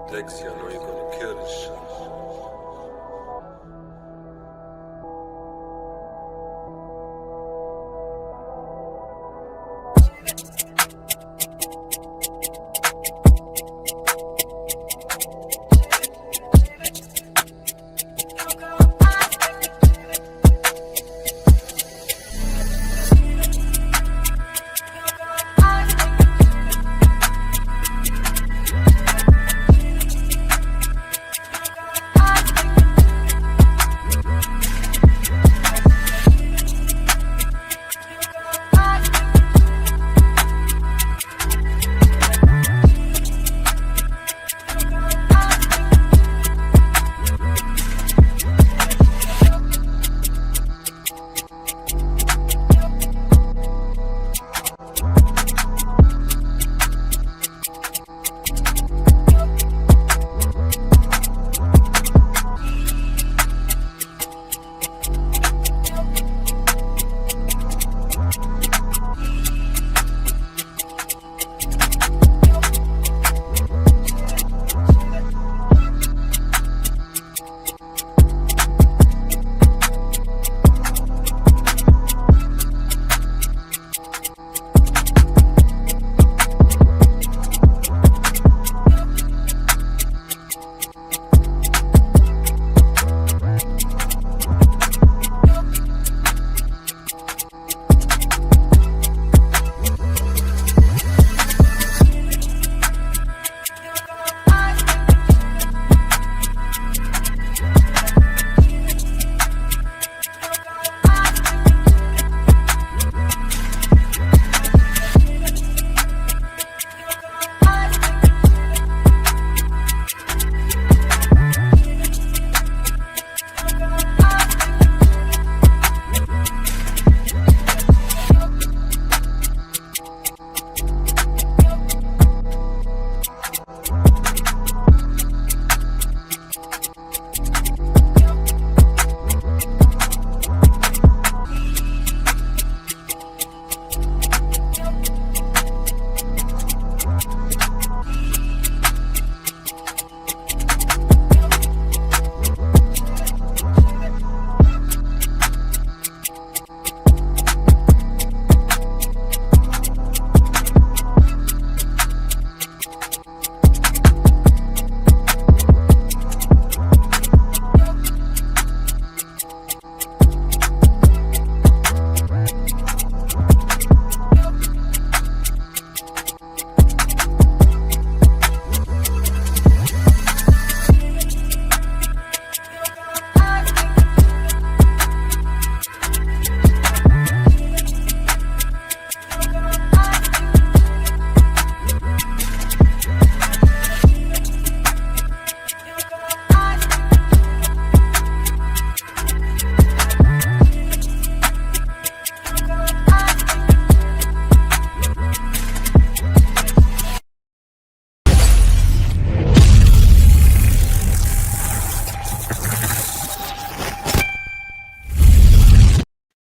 Dexy, I know you're gonna kill this shit.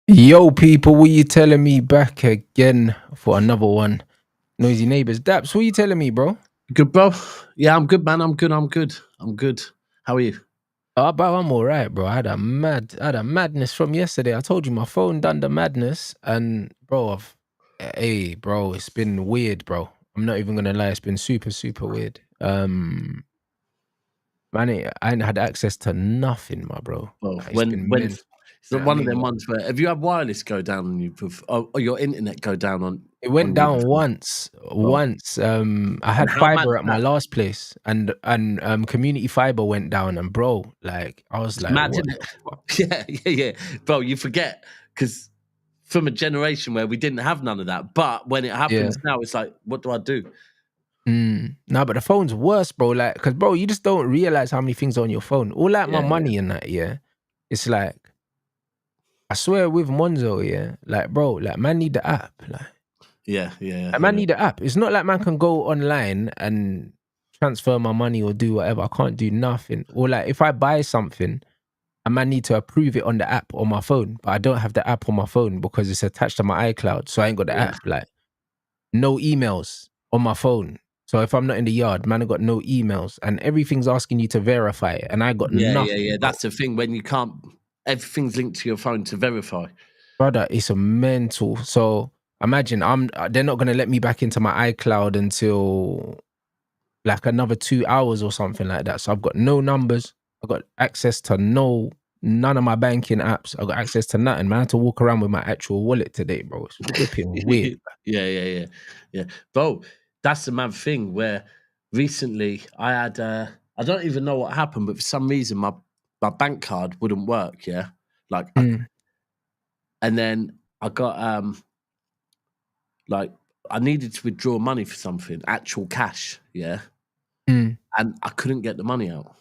Yo, people, what you telling me? Back again for another one. Noisy Neighbours. Daps, what you telling me, bro? Good, bro. Yeah, I'm good, man. I'm good. How are you? But I'm all right, bro. I had a madness from yesterday. I told you my phone done the madness, and bro, bro, it's been weird, bro. I'm not even gonna lie, it's been super weird. Man, I ain't had access to nothing, my bro. Well, Like, when it's one of them ones where have you had wireless go down and or your internet go down on? It went down once. I had fiber at my last place, and community fiber went down, and bro, like I was like, mad, what? Isn't it? Yeah, bro. You forget because from a generation where we didn't have none of that, but when it happens now, it's like, what do I do? No, but the phone's worse, bro. Like, cause bro, you just don't realize how many things are on your phone. All like my money and that, it's like, I swear with Monzo, like, bro, like, man need the app, like. Like, man need the app. It's not like man can go online and transfer my money or do whatever. I can't do nothing. Or like, if I buy something, I might need to approve it on the app on my phone, but I don't have the app on my phone because it's attached to my iCloud, so I ain't got the app. Like, no emails on my phone. So if I'm not in the yard, man, I got no emails and everything's asking you to verify it, and I got nothing. That's the thing when you can't. Everything's linked to your phone to verify. Brother, it's a mental. So imagine they're not gonna let me back into my iCloud until like another 2 hours or something like that. So I've got no numbers. I've got access to none of my banking apps. I've got access to nothing. Man, I had to walk around with my actual wallet today, bro. It's flipping weird. Yeah. Bro, that's the mad thing where recently I had I don't even know what happened, but for some reason my bank card wouldn't work, yeah. Like and then I got like I needed to withdraw money for something, actual cash, yeah. And I couldn't get the money out.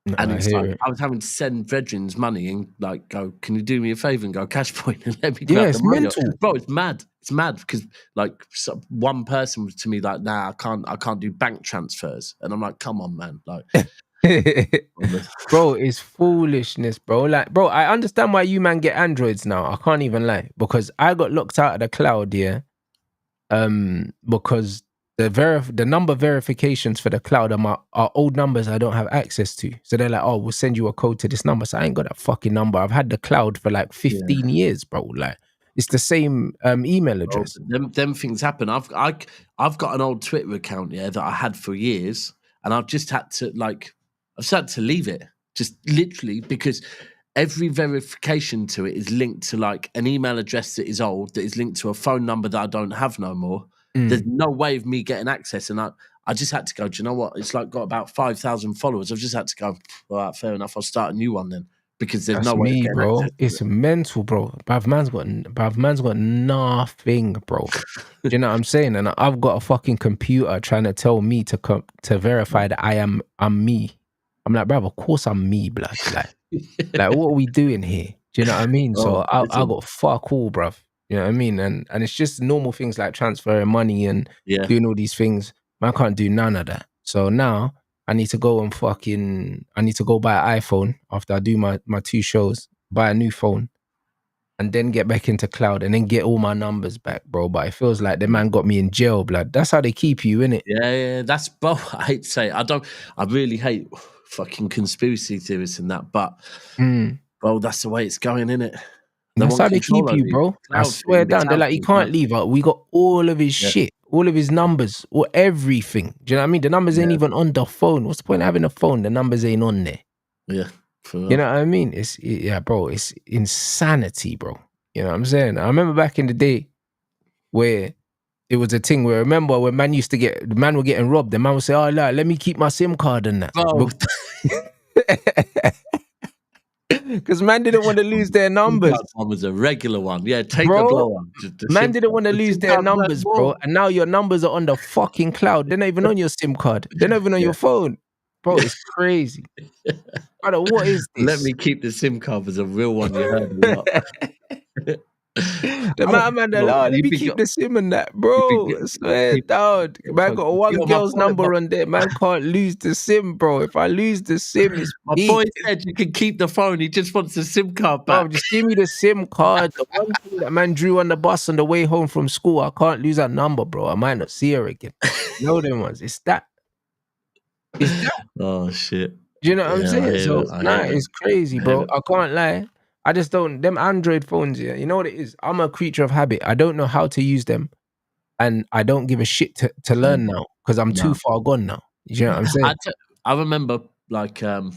No, And it's like I was having to send veterans money and like go, can you do me a favor and go cash point and let me grab the money? Mental. Bro, it's mad. It's mad because like one person was to me like, nah, I can't do bank transfers. And I'm like, come on, man. Like bro, it's foolishness, bro. Like, bro, I understand why you man get Androids now. I can't even lie. Because I got locked out of the cloud, yeah. Because the number verifications for the cloud are old numbers I don't have access to. So they're like, oh, we'll send you a code to this number. So I ain't got that fucking number. I've had the cloud for like 15 years, bro. Like it's the same email address. Them things happen. I've got an old Twitter account, yeah, that I had for years, and I've just had to leave it. Just literally because every verification to it is linked to like an email address that is old, that is linked to a phone number that I don't have no more. There's no way of me getting access. And I just had to go, do you know what? It's like got about 5,000 followers. I've just had to go, all right, fair enough. I'll start a new one then. Because there's no way of getting bro. access. It's mental, bro. Bruv, man's got nothing, bro. Do you know what I'm saying? And I've got a fucking computer trying to tell me to verify that I'm me. I'm like, bruv, of course I'm me, blood. Like what are we doing here? Do you know what I mean? So I got fuck all, bruv. You know what I mean? And it's just normal things like transferring money and doing all these things. Man, I can't do none of that. So now I need to go and buy an iPhone after I do my 2 shows, buy a new phone, and then get back into cloud and then get all my numbers back, bro. But it feels like the man got me in jail, blood. That's how they keep you, innit? Yeah. That's, bro, I hate to say it. I really hate fucking conspiracy theorists and that, but bro, that's the way it's going, innit? That's how they keep you, bro. I swear down. They're like, he can't leave. We got all of his shit, all of his numbers, or everything. Do you know what I mean? The numbers ain't even on the phone. What's the point of having a phone? The numbers ain't on there. Yeah. You know what I mean? Bro, it's insanity, bro. You know what I'm saying? I remember back in the day where it was a thing where, remember when man were getting robbed, the man would say, oh, let me keep my SIM card and that. Bro. Because man didn't want to lose their numbers. One was a regular one. Yeah, take the blow on. Man didn't want to lose their numbers, bro. And now your numbers are on the fucking cloud. They're not even on your SIM card. They're not even on your phone. Bro, it's crazy. Brother, what is this? Let me keep the SIM card as a real one. You heard me up. The man, let me keep the SIM and that, bro. Swear down. Man got one girl's number on there. Man can't lose the SIM, bro. If I lose the SIM, it's my boy said you can keep the phone. He just wants the SIM card back. Bro, just give me the SIM card. The one thing that man drew on the bus on the way home from school, I can't lose that number, bro. I might not see her again. You know them ones. It's that. Oh shit. Do you know what I'm saying? So it's crazy, bro. I can't lie. I just don't, them Android phones, yeah, you know what it is? I'm a creature of habit. I don't know how to use them, and I don't give a shit to learn now because I'm too far gone now. You know what I'm saying? I remember like my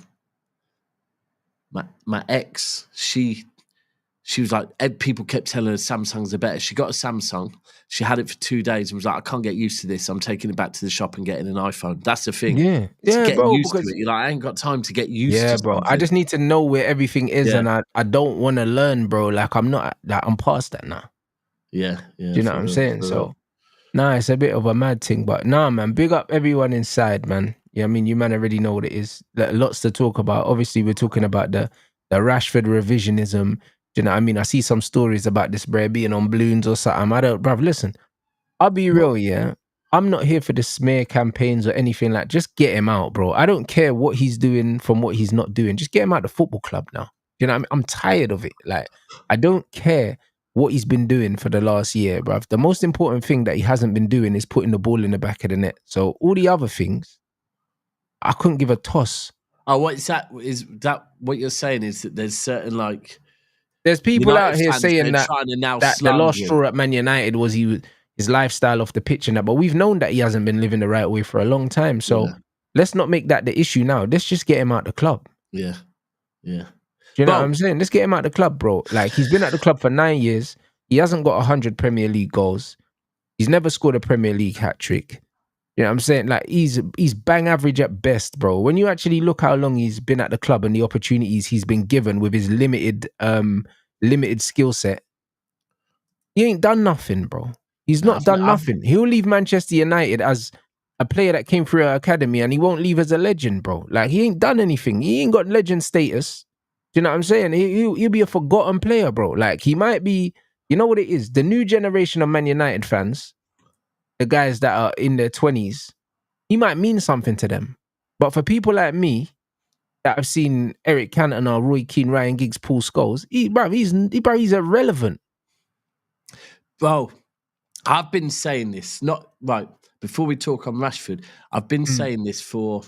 ex, she was like, people kept telling her Samsungs are better. She got a Samsung. She had it for 2 days and was like, I can't get used to this. I'm taking it back to the shop and getting an iPhone. That's the thing. Yeah, bro. Used to it. You're like, I ain't got time to get used to it. Yeah, bro. I just need to know where everything is, and I don't want to learn, bro. Like I'm past that now. Yeah. Do you know what I'm saying? So, it's a bit of a mad thing, but man, big up everyone inside, man. Yeah, I mean, you man already know what it is. Lots to talk about. Obviously, we're talking about the Rashford revisionism. Do you know what I mean? I see some stories about this bro being on balloons or something. Bruv, listen, I'll be real, yeah. I'm not here for the smear campaigns or anything like. Just get him out, bro. I don't care what he's doing from what he's not doing. Just get him out of the football club now. You know what I mean? I'm tired of it. Like, I don't care what he's been doing for the last year, bruv, the most important thing that he hasn't been doing is putting the ball in the back of the net. So all the other things, I couldn't give a toss. Oh, what is that? Is that what you're saying? Is that there's certain like There's people United out here fans saying they're that trying to now the slander last him. straw at Man United was his lifestyle off the pitch and that, but we've known that he hasn't been living the right way for a long time. So let's not make that the issue now. Let's just get him out the club. Yeah. Do you know what I'm saying? Let's get him out the club, bro. Like, he's been at the club for 9 years. He hasn't got 100 Premier League goals. He's never scored a Premier League hat-trick. You know what I'm saying? Like, he's bang average at best, bro. When you actually look how long he's been at the club and the opportunities he's been given with his limited skill set, he ain't done nothing, bro. He's not done nothing. He'll leave Manchester United as a player that came through our academy, and he won't leave as a legend, bro. Like, he ain't done anything. He ain't got legend status. Do you know what I'm saying? He'll be a forgotten player, bro. Like, he might be, you know what it is? The new generation of Man United fans, the guys that are in their 20s, he might mean something to them. But for people like me, that have seen Eric Cantona, Roy Keane, Ryan Giggs, Paul Scholes, he's irrelevant. Bro, I've been saying this, before we talk on Rashford, I've been saying this for,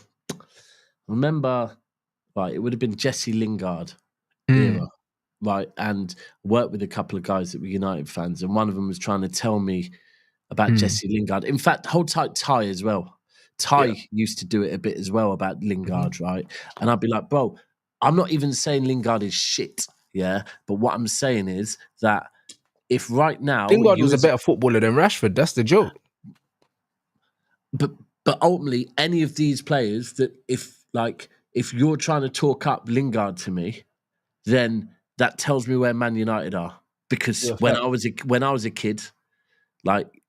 remember, it would have been Jesse Lingard era, right? And worked with a couple of guys that were United fans, and one of them was trying to tell me about Jesse Lingard. In fact, hold tight, Ty as well. Ty used to do it a bit as well about Lingard, right? And I'd be like, bro, I'm not even saying Lingard is shit, yeah? But what I'm saying is that if right now... Lingard was a better footballer than Rashford, that's the joke. But ultimately, any of these players that if you're trying to talk up Lingard to me, then that tells me where Man United are. Because when I was a kid, like,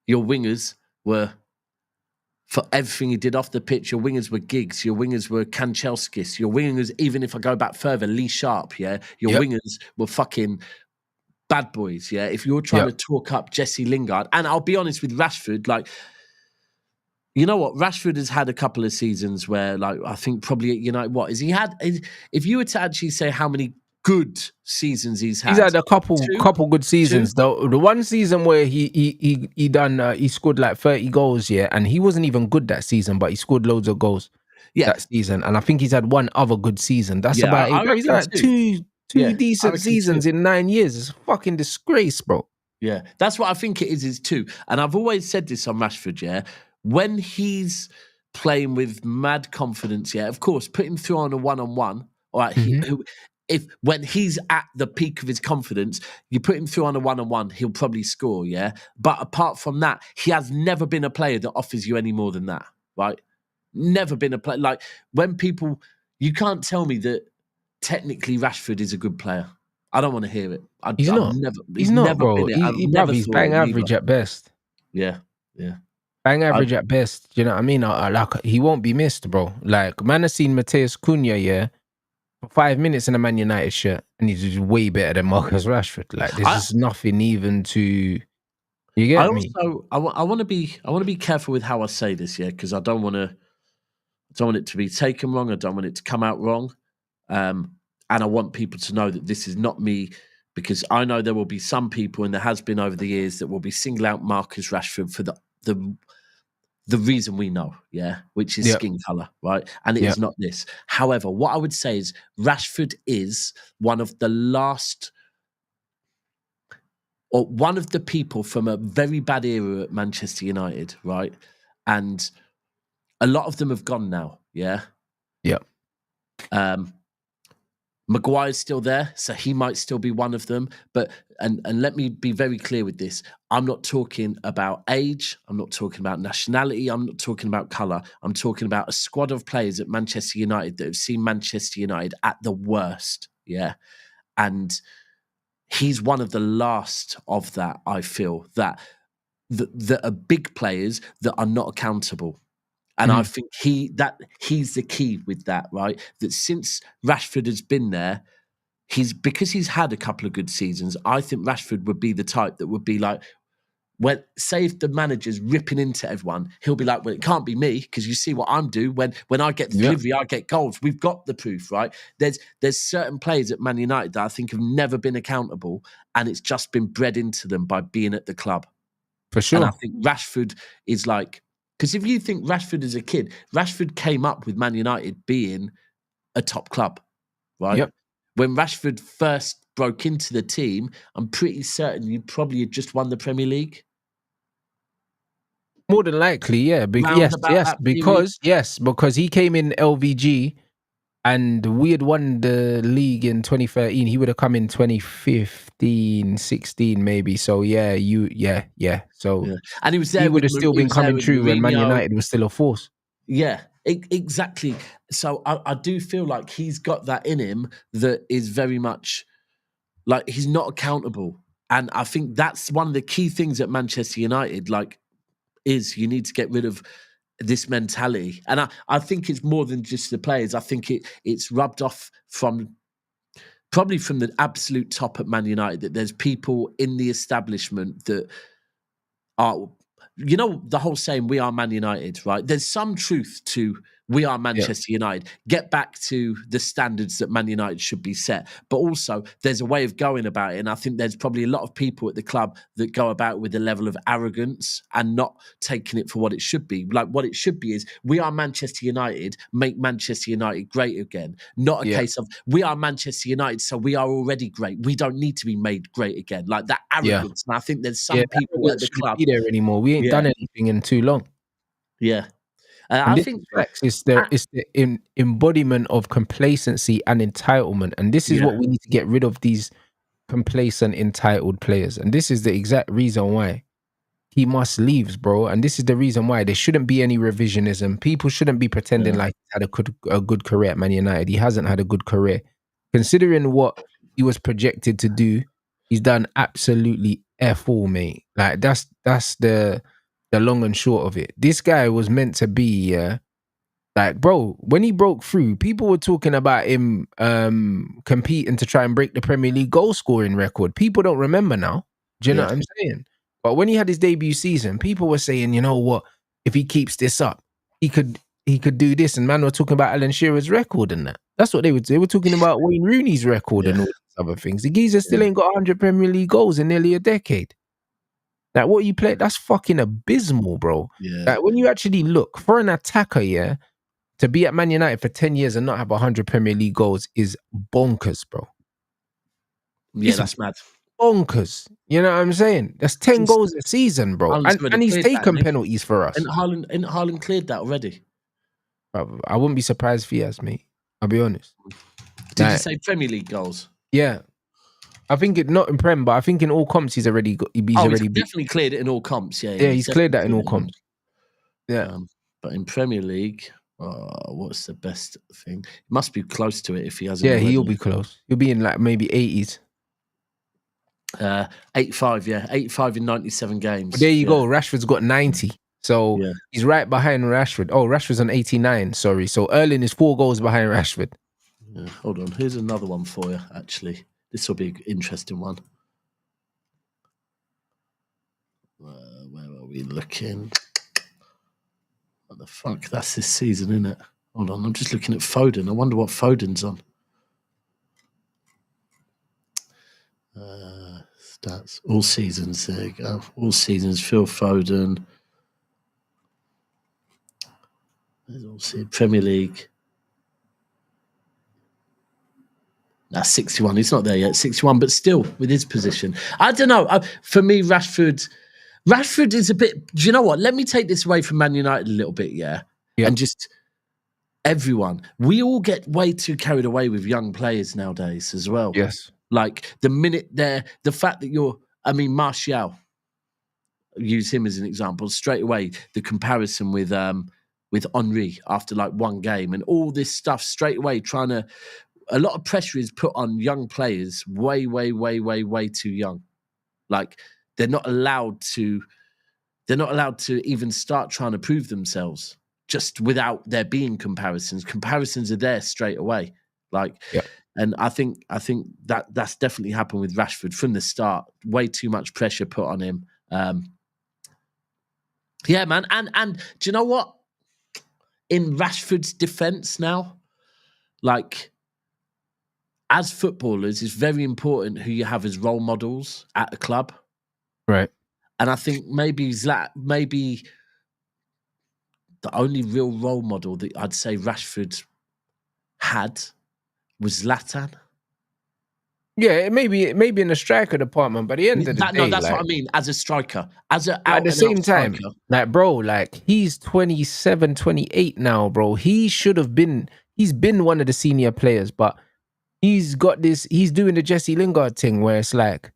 your wingers were, for everything he did off the pitch, your wingers were Giggs, your wingers were Kanchelskis, your wingers, even if I go back further, Lee Sharp, yeah? Your wingers were fucking bad boys, yeah? If you're trying to talk up Jesse Lingard, and I'll be honest with Rashford, like, you know what? Rashford has had a couple of seasons where, like, I think probably at United, if you were to actually say how many good seasons he's had a couple good seasons. The one season where he scored like 30 goals, yeah, and he wasn't even good that season, but he scored loads of goals that season. And I think he's had one other good season. That's about it. He's had two decent seasons in 9 years. It's a fucking disgrace, bro. Yeah, that's what I think it is two. And I've always said this on Rashford, yeah. When he's playing with mad confidence, yeah, of course, put him through on a one-on-one, all right, when he's at the peak of his confidence, you put him through on a one-on-one, he'll probably score, yeah? But apart from that, he has never been a player that offers you any more than that, right? Never been a player. Like, when people... You can't tell me that technically Rashford is a good player. I don't want to hear it. He's not, bro. He's bang average at best. Yeah. Bang average at best. You know what I mean? Like, he won't be missed, bro. Like, man has seen Mateus Cunha, yeah, for 5 minutes in a Man United shirt, and he's just way better than Marcus Rashford. Like, there's just nothing even to... You get me? I want to be careful with how I say this, yeah, because I don't want it to be taken wrong. I don't want it to come out wrong. And I want people to know that this is not me, because I know there will be some people, and there has been over the years, that will be single out Marcus Rashford for the reason we know, yeah, which is skin colour, right? And it is not this. However, what I would say is Rashford is one of the last, or one of the people from a very bad era at Manchester United, right? And a lot of them have gone now, yeah? Yeah. Maguire's still there, so he might still be one of them. But and let me be very clear with this. I'm not talking about age. I'm not talking about nationality. I'm not talking about colour. I'm talking about a squad of players at Manchester United that have seen Manchester United at the worst. Yeah. And he's one of the last of that, I feel, that are big players that are not accountable. And I think he's the key with that, right? That since Rashford has been there, because he's had a couple of good seasons, I think Rashford would be the type that would be like, when say if the manager's ripping into everyone, he'll be like, well, it can't be me because you see what I'm doing. When I get the delivery, I get goals. We've got the proof, right? There's certain players at Man United that I think have never been accountable, and it's just been bred into them by being at the club. For sure. And I think Rashford is like, because if you think Rashford as a kid, Rashford came up with Man United being a top club, right? Yep. When Rashford first broke into the team, I'm pretty certain you probably had just won the Premier League. More than likely, yeah. Round about that period. Because he came in LVG and we had won the league in 2013. He would have come in 2015, 16 maybe. So yeah. So Yeah. And he was there. he would have still been coming through when Man Mourinho. United was still a force. Yeah, exactly. So I do feel like he's got that in him that is very much like he's not accountable. And I think that's one of the key things at Manchester United, like, is you need to get rid of this mentality. And I think it's more than just the players. I think it's rubbed off probably from the absolute top at Man United that there's people in the establishment that are, you know, the whole saying, we are Man United, right? There's some truth to we are Manchester United. Get back to the standards that Man United should be set. But also, there's a way of going about it. And I think there's probably a lot of people at the club that go about with a level of arrogance and not taking it for what it should be. Like, what it should be is, we are Manchester United, make Manchester United great again. Not a case of, we are Manchester United, so we are already great. We don't need to be made great again. Like, that arrogance. And I think there's some people at the club. Be there anymore. We ain't done anything in too long. Yeah. I think it's the embodiment of complacency and entitlement. And this is what we need to get rid of, these complacent, entitled players. And this is the exact reason why he must leave, bro. And this is the reason why there shouldn't be any revisionism. People shouldn't be pretending like he had a good career at Man United. He hasn't had a good career. Considering what he was projected to do, he's done absolutely F all, mate. Like, that's the long and short of it. This guy was meant to be like, bro, when he broke through, people were talking about him competing to try and break the Premier League goal scoring record. People don't remember now. Do you know what I'm saying? But when he had his debut season, people were saying, you know what, if he keeps this up, he could do this. And man were talking about Alan Shearer's record and that. That's what they were talking about, Wayne Rooney's record and all these other things. The geezer still ain't got 100 Premier League goals in nearly a decade. Like, what you play, that's fucking abysmal, bro. Yeah. Like, when you actually look for an attacker, to be at Man United for 10 years and not have 100 Premier League goals is bonkers, bro. Yeah, that's mad. Bonkers. You know what I'm saying? That's 10 goals a season, bro. And he's taken penalties for us. And Haaland cleared that already. I wouldn't be surprised if he has, mate. I'll be honest. Did you say Premier League goals? Yeah. I think not in Prem, but I think in all comps he's already definitely cleared it in all comps. Yeah, he's cleared that in all comps. Yeah, but in Premier League, what's the best thing? He must be close to it if he hasn't. Yeah, he'll be close. He'll be in like maybe 80s. 85, 85 in 97 games. But there you go. Rashford's got 90. So he's right behind Rashford. Oh, Rashford's on 89. Sorry. So Erling is 4 goals behind Rashford. Yeah, hold on. Here's another one for you, actually. This will be an interesting one. Where are we looking? What the fuck? That's this season, isn't it? Hold on. I'm just looking at Foden. I wonder what Foden's on. Stats. All seasons. There you go. All seasons. Phil Foden. There's all Premier League. That's 61. He's not there yet. 61, but still with his position. I don't know. For me, Rashford is a bit. Do you know what? Let me take this away from Man United a little bit, and just everyone. We all get way too carried away with young players nowadays as well. Yes. Like the minute the fact that Martial, use him as an example straight away. The comparison with Henry after like one game and all this stuff straight away. A lot of pressure is put on young players way too young. Like they're not allowed to even start trying to prove themselves just without there being comparisons. Comparisons are there straight away. And I think that's definitely happened with Rashford from the start. Way too much pressure put on him. Yeah, man. And do you know what? In Rashford's defence now, like as footballers, it's very important who you have as role models at a club. Right. And I think maybe maybe the only real role model that I'd say Rashford had was Zlatan. Yeah, maybe in the striker department, but at the end of the No, day, that's what I like, mean. As a striker, as an at out the and out same time, striker. like, bro, like he's 27, 28 now, bro. He's been one of the senior players, but he's doing the Jesse Lingard thing where it's like,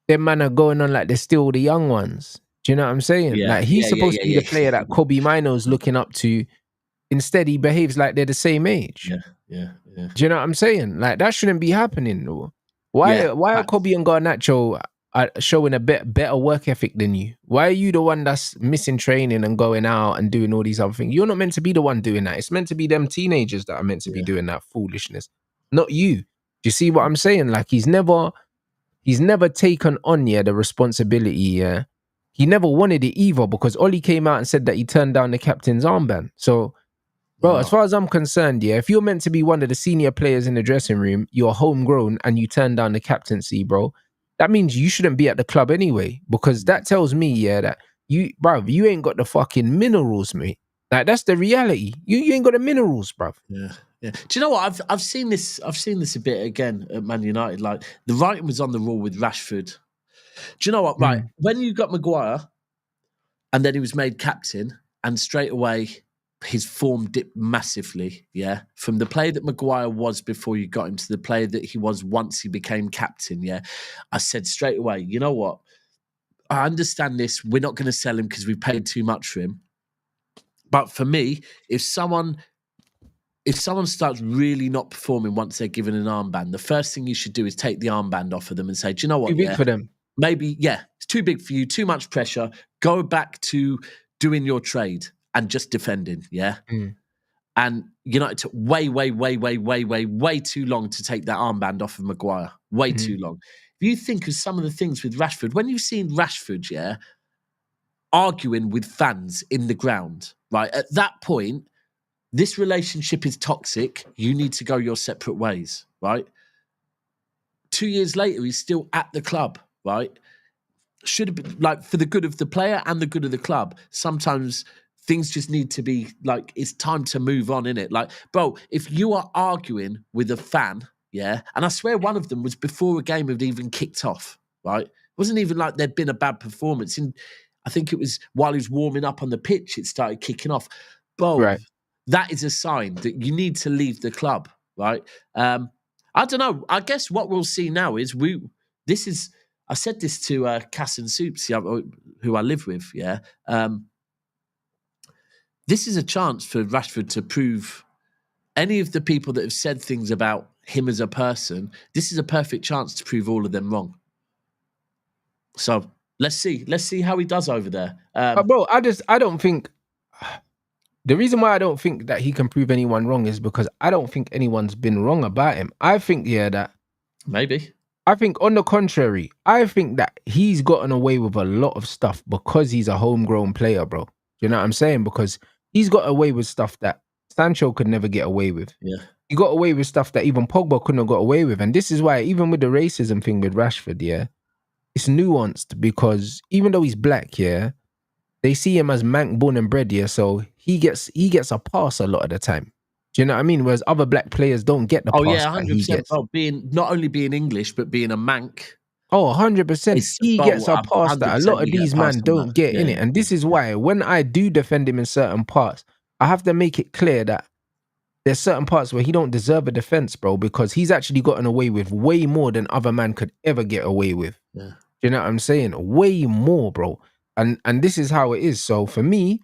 them man are going on like they're still the young ones. Do you know what I'm saying? Yeah, Like, he's supposed to be the yeah. player that Kobe Mino's looking up to. Instead, he behaves like they're the same age. Yeah. Do you know what I'm saying? Like, that shouldn't be happening, though. Why Yeah, are facts. Kobe and Garnacho showing a better work ethic than you? Why are you the one that's missing training and going out and doing all these other things? You're not meant to be the one doing that. It's meant to be them teenagers that are meant to be Yeah. doing that foolishness, not you. Do you see what I'm saying? Like, he's never taken on the responsibility. Yeah, he never wanted it either, because Ollie came out and said that he turned down the captain's armband. So, bro, as far as I'm concerned, yeah, if you're meant to be one of the senior players in the dressing room, you're homegrown and you turn down the captaincy, bro, that means you shouldn't be at the club anyway, because that tells me, yeah, that you ain't got the fucking minerals, mate. Like, that's the reality. You ain't got the minerals, bruv. Yeah. Do you know what? I've seen this a bit again at Man United. Like the writing was on the wall with Rashford. Do you know what? Right. When you got Maguire and then he was made captain, and straight away his form dipped massively, yeah. From the player that Maguire was before you got him to the player that he was once he became captain, yeah. I said straight away, you know what? I understand this. We're not going to sell him because we paid too much for him. But for me, if someone starts really not performing once they're given an armband, the first thing you should do is take the armband off of them and say, do you know what? Too big for them. Maybe, it's too big for you, too much pressure. Go back to doing your trade and just defending, yeah? And United took way too long to take that armband off of Maguire. Way too long. If you think of some of the things with Rashford, when you've seen Rashford, yeah, arguing with fans in the ground, right? At that point, this relationship is toxic. You need to go your separate ways, right? 2 years later, he's still at the club, right? Should have been, like, for the good of the player and the good of the club. Sometimes things just need to be like, it's time to move on, innit? Like, bro, if you are arguing with a fan, yeah, and I swear one of them was before a game had even kicked off, right? It wasn't even like there'd been a bad performance. I think it was while he was warming up on the pitch, it started kicking off. Bro, Right. that is a sign that you need to leave the club, right? I don't know. I guess what we'll see now is I said this to Cass and Soups, who I live with, yeah. This is a chance for Rashford to prove any of the people that have said things about him as a person. This is a perfect chance to prove all of them wrong. So let's see how he does over there. Bro, I don't think. The reason why I don't think that he can prove anyone wrong is because I don't think anyone's been wrong about him. I think, that Maybe. I think, on the contrary, I think that he's gotten away with a lot of stuff because he's a homegrown player, bro. Do you know what I'm saying? Because he's got away with stuff that Sancho could never get away with. Yeah. He got away with stuff that even Pogba couldn't have got away with. And this is why, even with the racism thing with Rashford, it's nuanced, because even though he's black, they see him as Manc born and bred, so he gets a pass a lot of the time. Do you know what I mean? Whereas other black players don't get the pass that he 100%. gets. Well, not only being English, but being a Manc. Oh, 100%. He gets a pass that a lot of these men don't get in it. And this is why, when I do defend him in certain parts, I have to make it clear that there's certain parts where he don't deserve a defense, bro, because he's actually gotten away with way more than other man could ever get away with. Yeah. Do you know what I'm saying? Way more, bro. And this is how it is. So for me,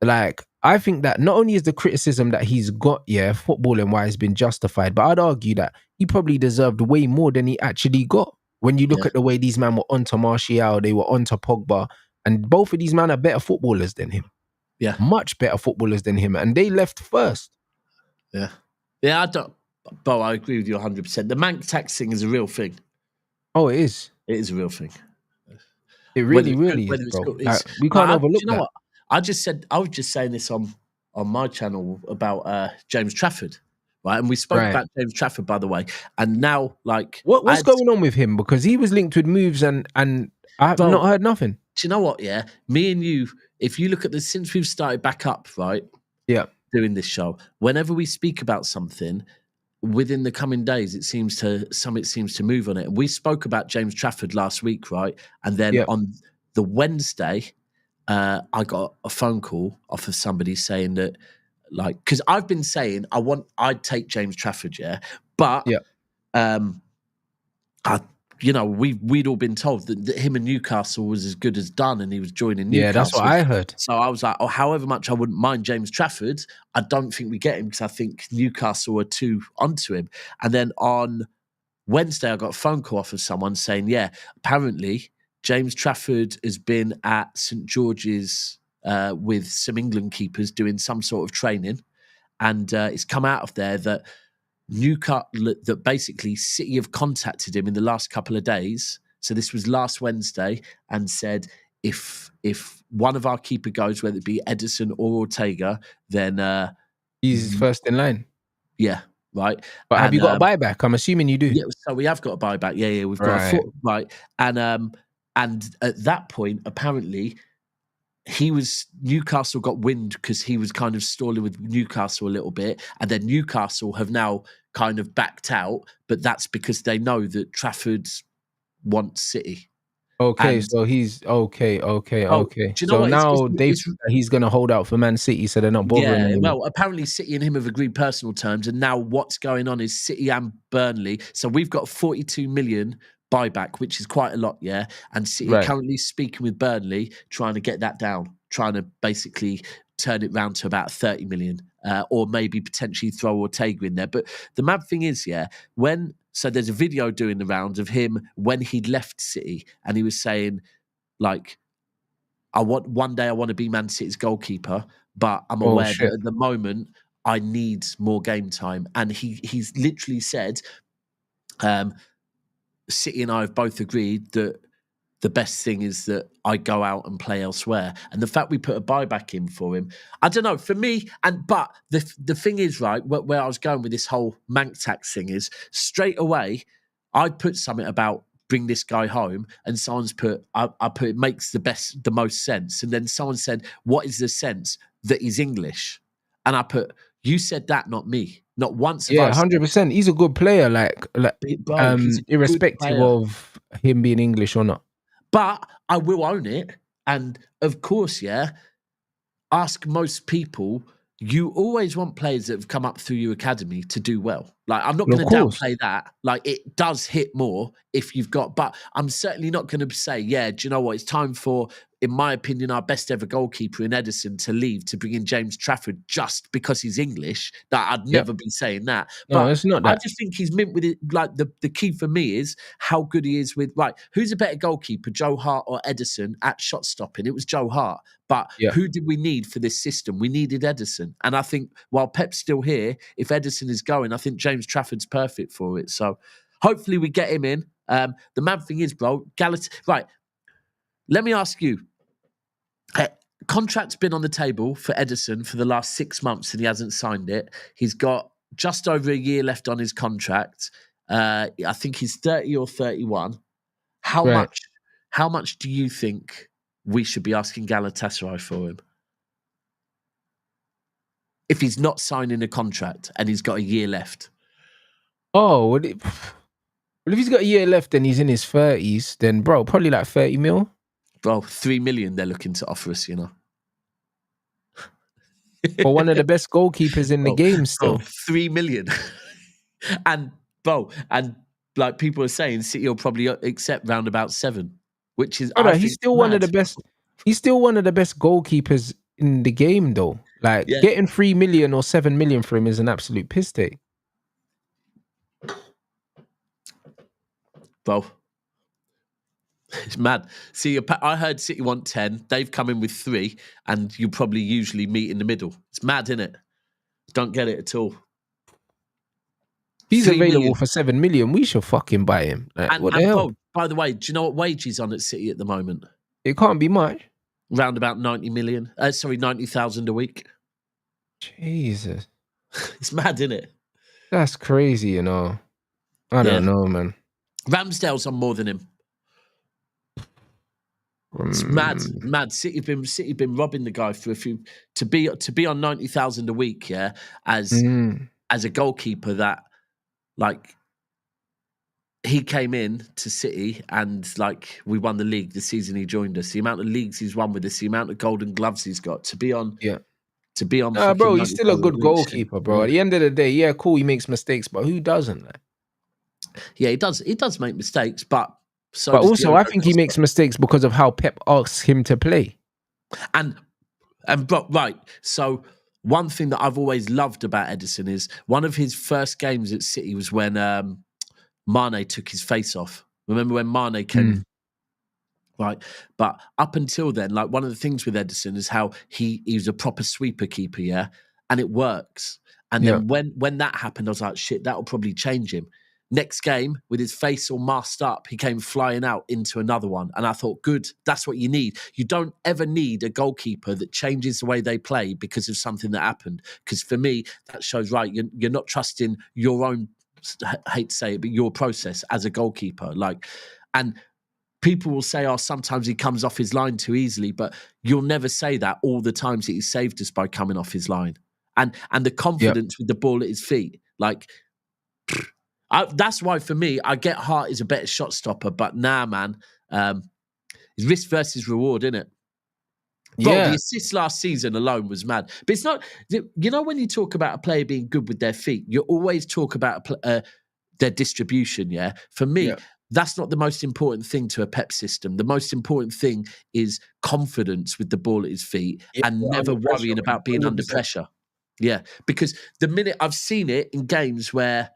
like, I think that not only is the criticism that he's got, footballing wise, been justified, but I'd argue that he probably deserved way more than he actually got. When you look at the way these men were onto Martial, they were onto Pogba, and both of these men are better footballers than him. Yeah. Much better footballers than him. And they left first. Yeah. Yeah, I agree with you 100%. The Manc tax thing is a real thing. Oh, it is. It is a real thing. It Whether really, it's good, really is, whether it's bro. good, Like, it's we like, can't do overlook you know that. what? I was just saying this on my channel about James Trafford, right? And we spoke Right. about James Trafford, by the way. And now, like, What's going on with him? Because he was linked with moves and I've bro, not heard nothing. do you know what? Yeah, me and you, if you look at this since we've started back up, right, Yeah. doing this show, whenever we speak about something, within the coming days, it seems to move on it. We spoke about James Trafford last week, right? And then Yeah. on the Wednesday, I got a phone call off of somebody saying that, like, because I've been saying I'd take James Trafford, yeah, but Yeah. I, we'd all been told that him and Newcastle was as good as done, and he was joining Yeah, that's what Newcastle. I heard. So I was like, oh, however much I wouldn't mind James Trafford, I don't think we get him because I think Newcastle are too onto him. And then on Wednesday, I got a phone call off of someone saying, yeah, apparently James Trafford has been at St George's with some England keepers doing some sort of training. And it's come out of there that that basically City have contacted him in the last couple of days. So this was last Wednesday, and said if one of our keeper goes, whether it be Edison or Ortega, then He's first in line. yeah, right. But have And you got a buyback? I'm assuming you do. yeah, so we have got a buyback. Yeah, we've got a Right. foot right, and at that point, apparently, Newcastle got wind because he was kind of stalling with Newcastle a little bit, and then Newcastle have now kind of backed out, but that's because they know that Trafford wants City. Okay, And so he's okay. do you know So what? now It's he's gonna hold out for Man City, so they're not bothering yeah, anymore. well, apparently City and him have agreed personal terms, and now what's going on is City and Burnley. So we've got 42 million buyback, which is quite a lot, yeah. And City Right. currently speaking with Burnley, trying to get that down, trying to basically turn it round to about 30 million, or maybe potentially throw Ortega in there. But the mad thing is, yeah, so there's a video doing the rounds of him when he'd left City, and he was saying, like, one day I want to be Man City's goalkeeper, but I'm Oh aware shit. that at the moment I need more game time. And he's literally said, City and I have both agreed that the best thing is that I go out and play elsewhere. And the fact we put a buyback in for him, I don't know, for me, but the thing is, right, where I was going with this whole Manc tax thing is, straight away, I'd put something about bring this guy home, and someone's put, I put it makes the most sense. And then someone said, what is the sense that he's English? And I put, you said that, not me. Not once have I Yeah, said, 100%. He's a good player, bro, he's a good irrespective player. of him being English or not. But I will own it. And of course, yeah, ask most people, you always want players that have come up through your academy to do well. Like, I'm not Of going to course. downplay that. Like, it does hit more if you've got, but I'm certainly not going to say, yeah, do you know what? It's time for, in my opinion, our best ever goalkeeper in Edison to leave to bring in James Trafford just because he's English. That I'd Yep. never be saying that. No, But it's not I that. just think he's mint with it. Like, the key for me is how good he is with, right, who's a better goalkeeper, Joe Hart or Edison at shot stopping? It was Joe Hart. But Yeah. who did we need for this system? We needed Edison. And I think while Pep's still here, if Edison is going, I think James Trafford's perfect for it. So hopefully we get him in. The mad thing is, bro, right, let me ask you. Contract's been on the table for Edison for the last 6 months and he hasn't signed it. He's got just over a year left on his contract. I think he's 30 or 31. How Right. much do you think we should be asking Galatasaray for him? If he's not signing a contract and he's got a year left. Oh, well, if he's got a year left and he's in his 30s, then bro, probably like 30 mil. Bro, 3 million they're looking to offer us, you know. For one of the best goalkeepers in the game still. 3 million. and like people are saying, City will probably accept round about 7, which is He's still one of the best. He's still one of the best goalkeepers in the game, though. Like, Yeah. getting 3 million or 7 million for him is an absolute piss take. Bro, it's mad. See, I heard City want 10. They've come in with 3, and you probably usually meet in the middle. It's mad, isn't it? Don't get it at all. If he's 3 available million. for 7 million, we should fucking buy him. Like, what the hell? Bro, by the way, do you know what wage he's on at City at the moment? It can't be much. Round about 90 million. 90,000 a week. Jesus. It's mad, isn't it? That's crazy, you know. I don't know, man. Ramsdale's on more than him. It's mad. City been robbing the guy for a few to be on 90,000 a week, yeah, as a goalkeeper that like he came in to City and like we won the league the season he joined us. The amount of leagues he's won with us, the amount of golden gloves he's got to be on. Yeah. To be on. Bro, he's still a good goalkeeper, bro. At the end of the day, yeah, cool, he makes mistakes, but who doesn't? Like? Yeah, he does. He does make mistakes, but also, I think he makes mistakes because of how Pep asks him to play. And right. So one thing that I've always loved about Edison is one of his first games at City was when Mane took his face off. Remember when Mane came? Right. But up until then, like one of the things with Edison is how he was a proper sweeper keeper, yeah? And it works. And then when that happened, I was like, shit, that'll probably change him. Next game, with his face all masked up, he came flying out into another one. And I thought, good, that's what you need. You don't ever need a goalkeeper that changes the way they play because of something that happened. Because for me, that shows, right, you're not trusting your own, I hate to say it, but your process as a goalkeeper. Like, and people will say, oh, sometimes he comes off his line too easily, but you'll never say that all the times that he saved us by coming off his line. And the confidence with the ball at his feet, like, that's why for me, I get Hart is a better shot stopper, but nah, man, it's risk versus reward, isn't it? Bro, the assist last season alone was mad. But it's not, you know, when you talk about a player being good with their feet, you always talk about their distribution, yeah? For me, that's not the most important thing to a Pep system. The most important thing is confidence with the ball at his feet and never worrying about being 100%. Under pressure. Yeah, because the minute I've seen it in games where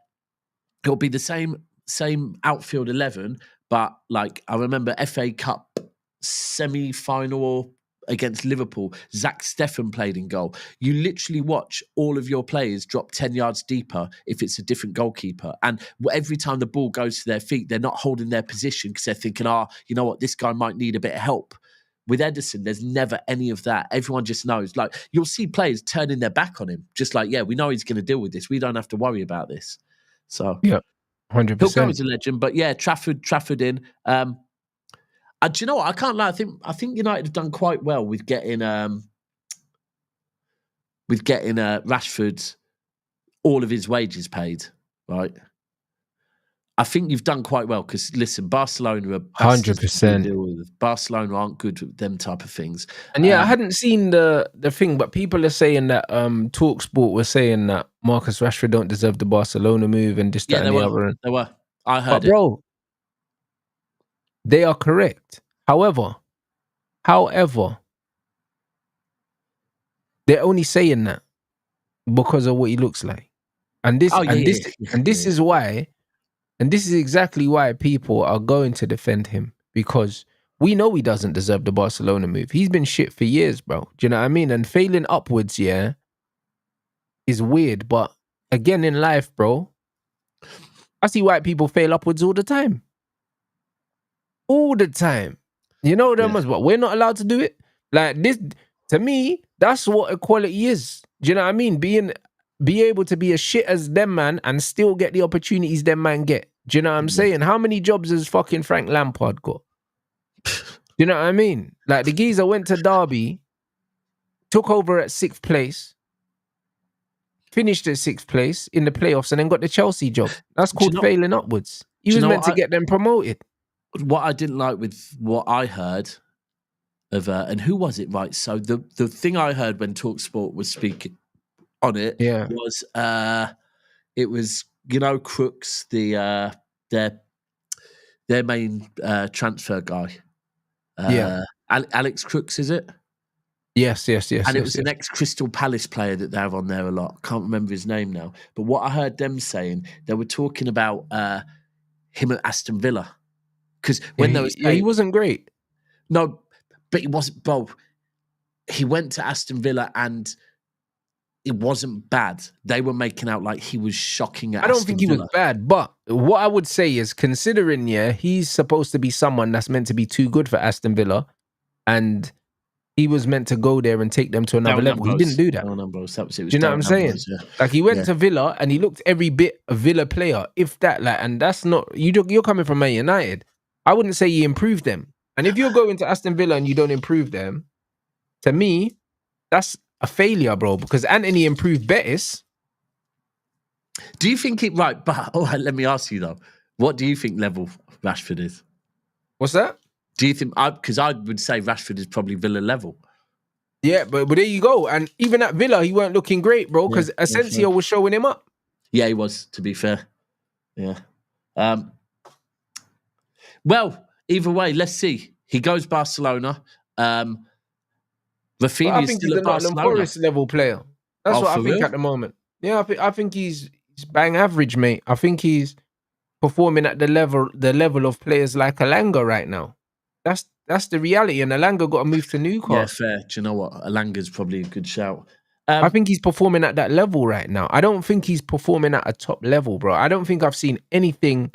it'll be the same outfield 11, but like I remember FA Cup semi-final against Liverpool, Zach Steffen played in goal. You literally watch all of your players drop 10 yards deeper if it's a different goalkeeper. And every time the ball goes to their feet, they're not holding their position because they're thinking, you know what, this guy might need a bit of help. With Edison, there's never any of that. Everyone just knows. Like, you'll see players turning their back on him. Just like, yeah, we know he's going to deal with this. We don't have to worry about this. So, 100%. He'll go as a legend. But yeah, Trafford in. Do you know what? I can't lie. I think United have done quite well with getting Rashford all of his wages paid. Right. I think you've done quite well because listen, Barcelona are 100%. Barcelona aren't good with them type of things. And I hadn't seen the thing, but people are saying that TalkSport was saying that Marcus Rashford don't deserve the Barcelona move and this, that, and the other. They were. I heard it. Bro, they are correct. However, they're only saying that because of what he looks like. And this is why. And this is exactly why people are going to defend him, because we know he doesn't deserve the Barcelona move. He's been shit for years, bro. Do you know what I mean? And failing upwards, is weird. But again, in life, bro, I see white people fail upwards all the time. All the time. You know them as well. We're not allowed to do it. Like this, to me, that's what equality is. Do you know what I mean? Be able to be as shit as them man and still get the opportunities them man get. Do you know what I'm saying? How many jobs has fucking Frank Lampard got? Do you know what I mean? Like the geezer went to Derby, took over at 6th place, finished at 6th place in the playoffs, and then got the Chelsea job. That's called failing upwards. He was meant to get them promoted. What I didn't like with what I heard of, and who was it, right? So the thing I heard when TalkSport was speaking on it was it was, you know, Crooks, their main transfer guy. Alex Crooks, is it? Yes. And it was an ex-Crystal Palace player that they have on there a lot. Can't remember his name now. But what I heard them saying, they were talking about him at Aston Villa. Because when they was he wasn't great. No, but he wasn't, bro. He went to Aston Villa and it wasn't bad. They were making out like he was shocking at Aston Villa. I don't think he was bad, but what I would say is, considering, he's supposed to be someone that's meant to be too good for Aston Villa, and he was meant to go there and take them to another level. He didn't do that. Darren Ambrose. That was it. Do you know what I'm saying? Like he went to Villa and he looked every bit a Villa player, if that. Like, and that's not you're coming from Man United. I wouldn't say he improved them. And if you're going to Aston Villa and you don't improve them, to me, that's a failure, bro. Because Anthony improved Betis. Do you think it right? But let me ask you though, what do you think level Rashford is? What's that? Do you think? Because I would say Rashford is probably Villa level. Yeah, but there you go. And even at Villa, he weren't looking great, bro, because Asensio was showing him up. Yeah, he was, to be fair. Yeah. Well, either way, let's see. He goes Barcelona. Rafinha I is think still he's at a Nottingham Barcelona. Forest level player. That's what I think real? at the moment. Yeah, I think he's bang average, mate. I think he's performing at the level of players like Alanga right now. That's the reality. And Alanga got to move to Newcastle. Yeah, fair. Do you know what? Alanga's probably a good shout. I think he's performing at that level right now. I don't think he's performing at a top level, bro. I don't think I've seen anything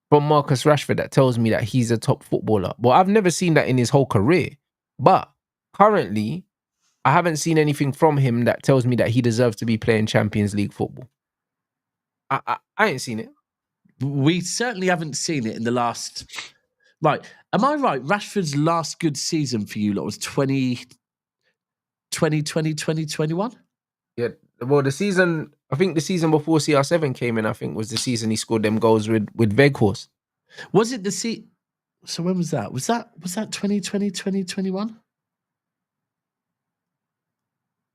from Marcus Rashford that tells me that he's a top footballer. Well, I've never seen that in his whole career. But currently, I haven't seen anything from him that tells me that he deserves to be playing Champions League football. I ain't seen it. We certainly haven't seen it in the last... Right. Am I right? Rashford's last good season for you lot was 2021? Yeah. Well, I think the season before CR7 came in, I think was the season he scored them goals with Weghorst. Was it the So when was that? Was that 2020, 2021?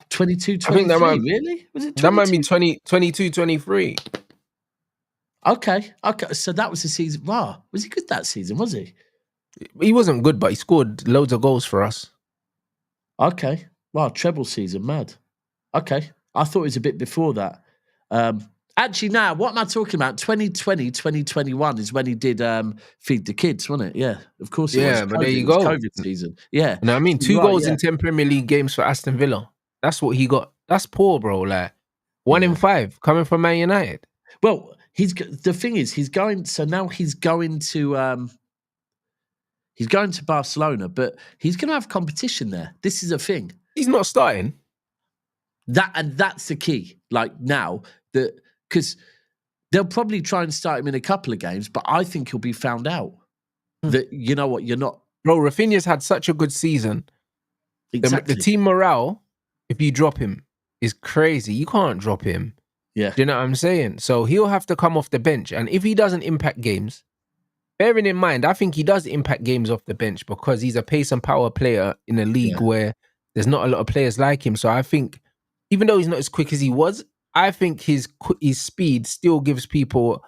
22, 23, really? Was it 22? That might be 22, 23. Okay. So that was the season. Wow. Was he good that season, was he? He wasn't good, but he scored loads of goals for us. Okay. Wow, treble season, mad. Okay. I thought it was a bit before that. Actually, now, what am I talking about? 2020, 2021 is when he did Feed the Kids, wasn't it? Yeah, of course it was. Yeah, but there you go. COVID season. Yeah. You know what I mean? 2 goals in 10 Premier League games for Aston Villa. That's what he got. That's poor, bro. Like 1 in 5 coming from Man United. Well, the thing is, he's going to Barcelona, but he's going to have competition there. This is a thing. He's not starting. That's the key. Like now, because they'll probably try and start him in a couple of games, but I think he'll be found out that, you know what, you're not. Bro, Rafinha's had such a good season. Exactly. The team morale, if you drop him, is crazy. You can't drop him. Yeah. Do you know what I'm saying? So he'll have to come off the bench. And if he doesn't impact games, bearing in mind, I think he does impact games off the bench because he's a pace and power player in a league where there's not a lot of players like him. So I think, even though he's not as quick as he was, I think his speed still gives people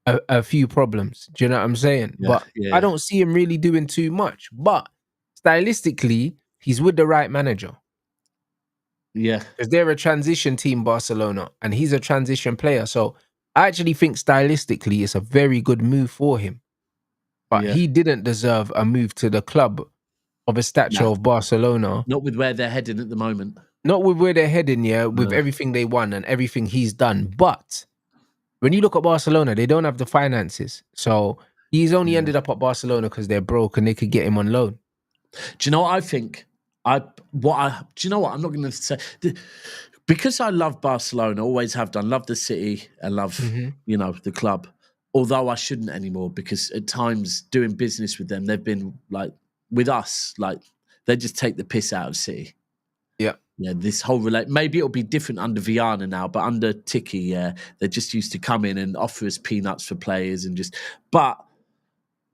a few problems. Do you know what I'm saying? Yeah, but I don't see him really doing too much. But stylistically, he's with the right manager. Yeah. Because they're a transition team, Barcelona, and he's a transition player. So I actually think stylistically it's a very good move for him. But he didn't deserve a move to the club of a stature of Barcelona. Not with where they're heading at the moment. Not with where they're heading, with everything they won and everything he's done. But when you look at Barcelona, they don't have the finances. So he's only ended up at Barcelona because they're broke and they could get him on loan. Do you know what I think? Do you know what? I'm not going to say... Because I love Barcelona, always have done, love the city and love, the club. Although I shouldn't anymore, because at times doing business with them, they've been like, with us, like they just take the piss out of City. Yeah. Yeah, this whole maybe it'll be different under Viana now, but under Tiki, they just used to come in and offer us peanuts for players and just... But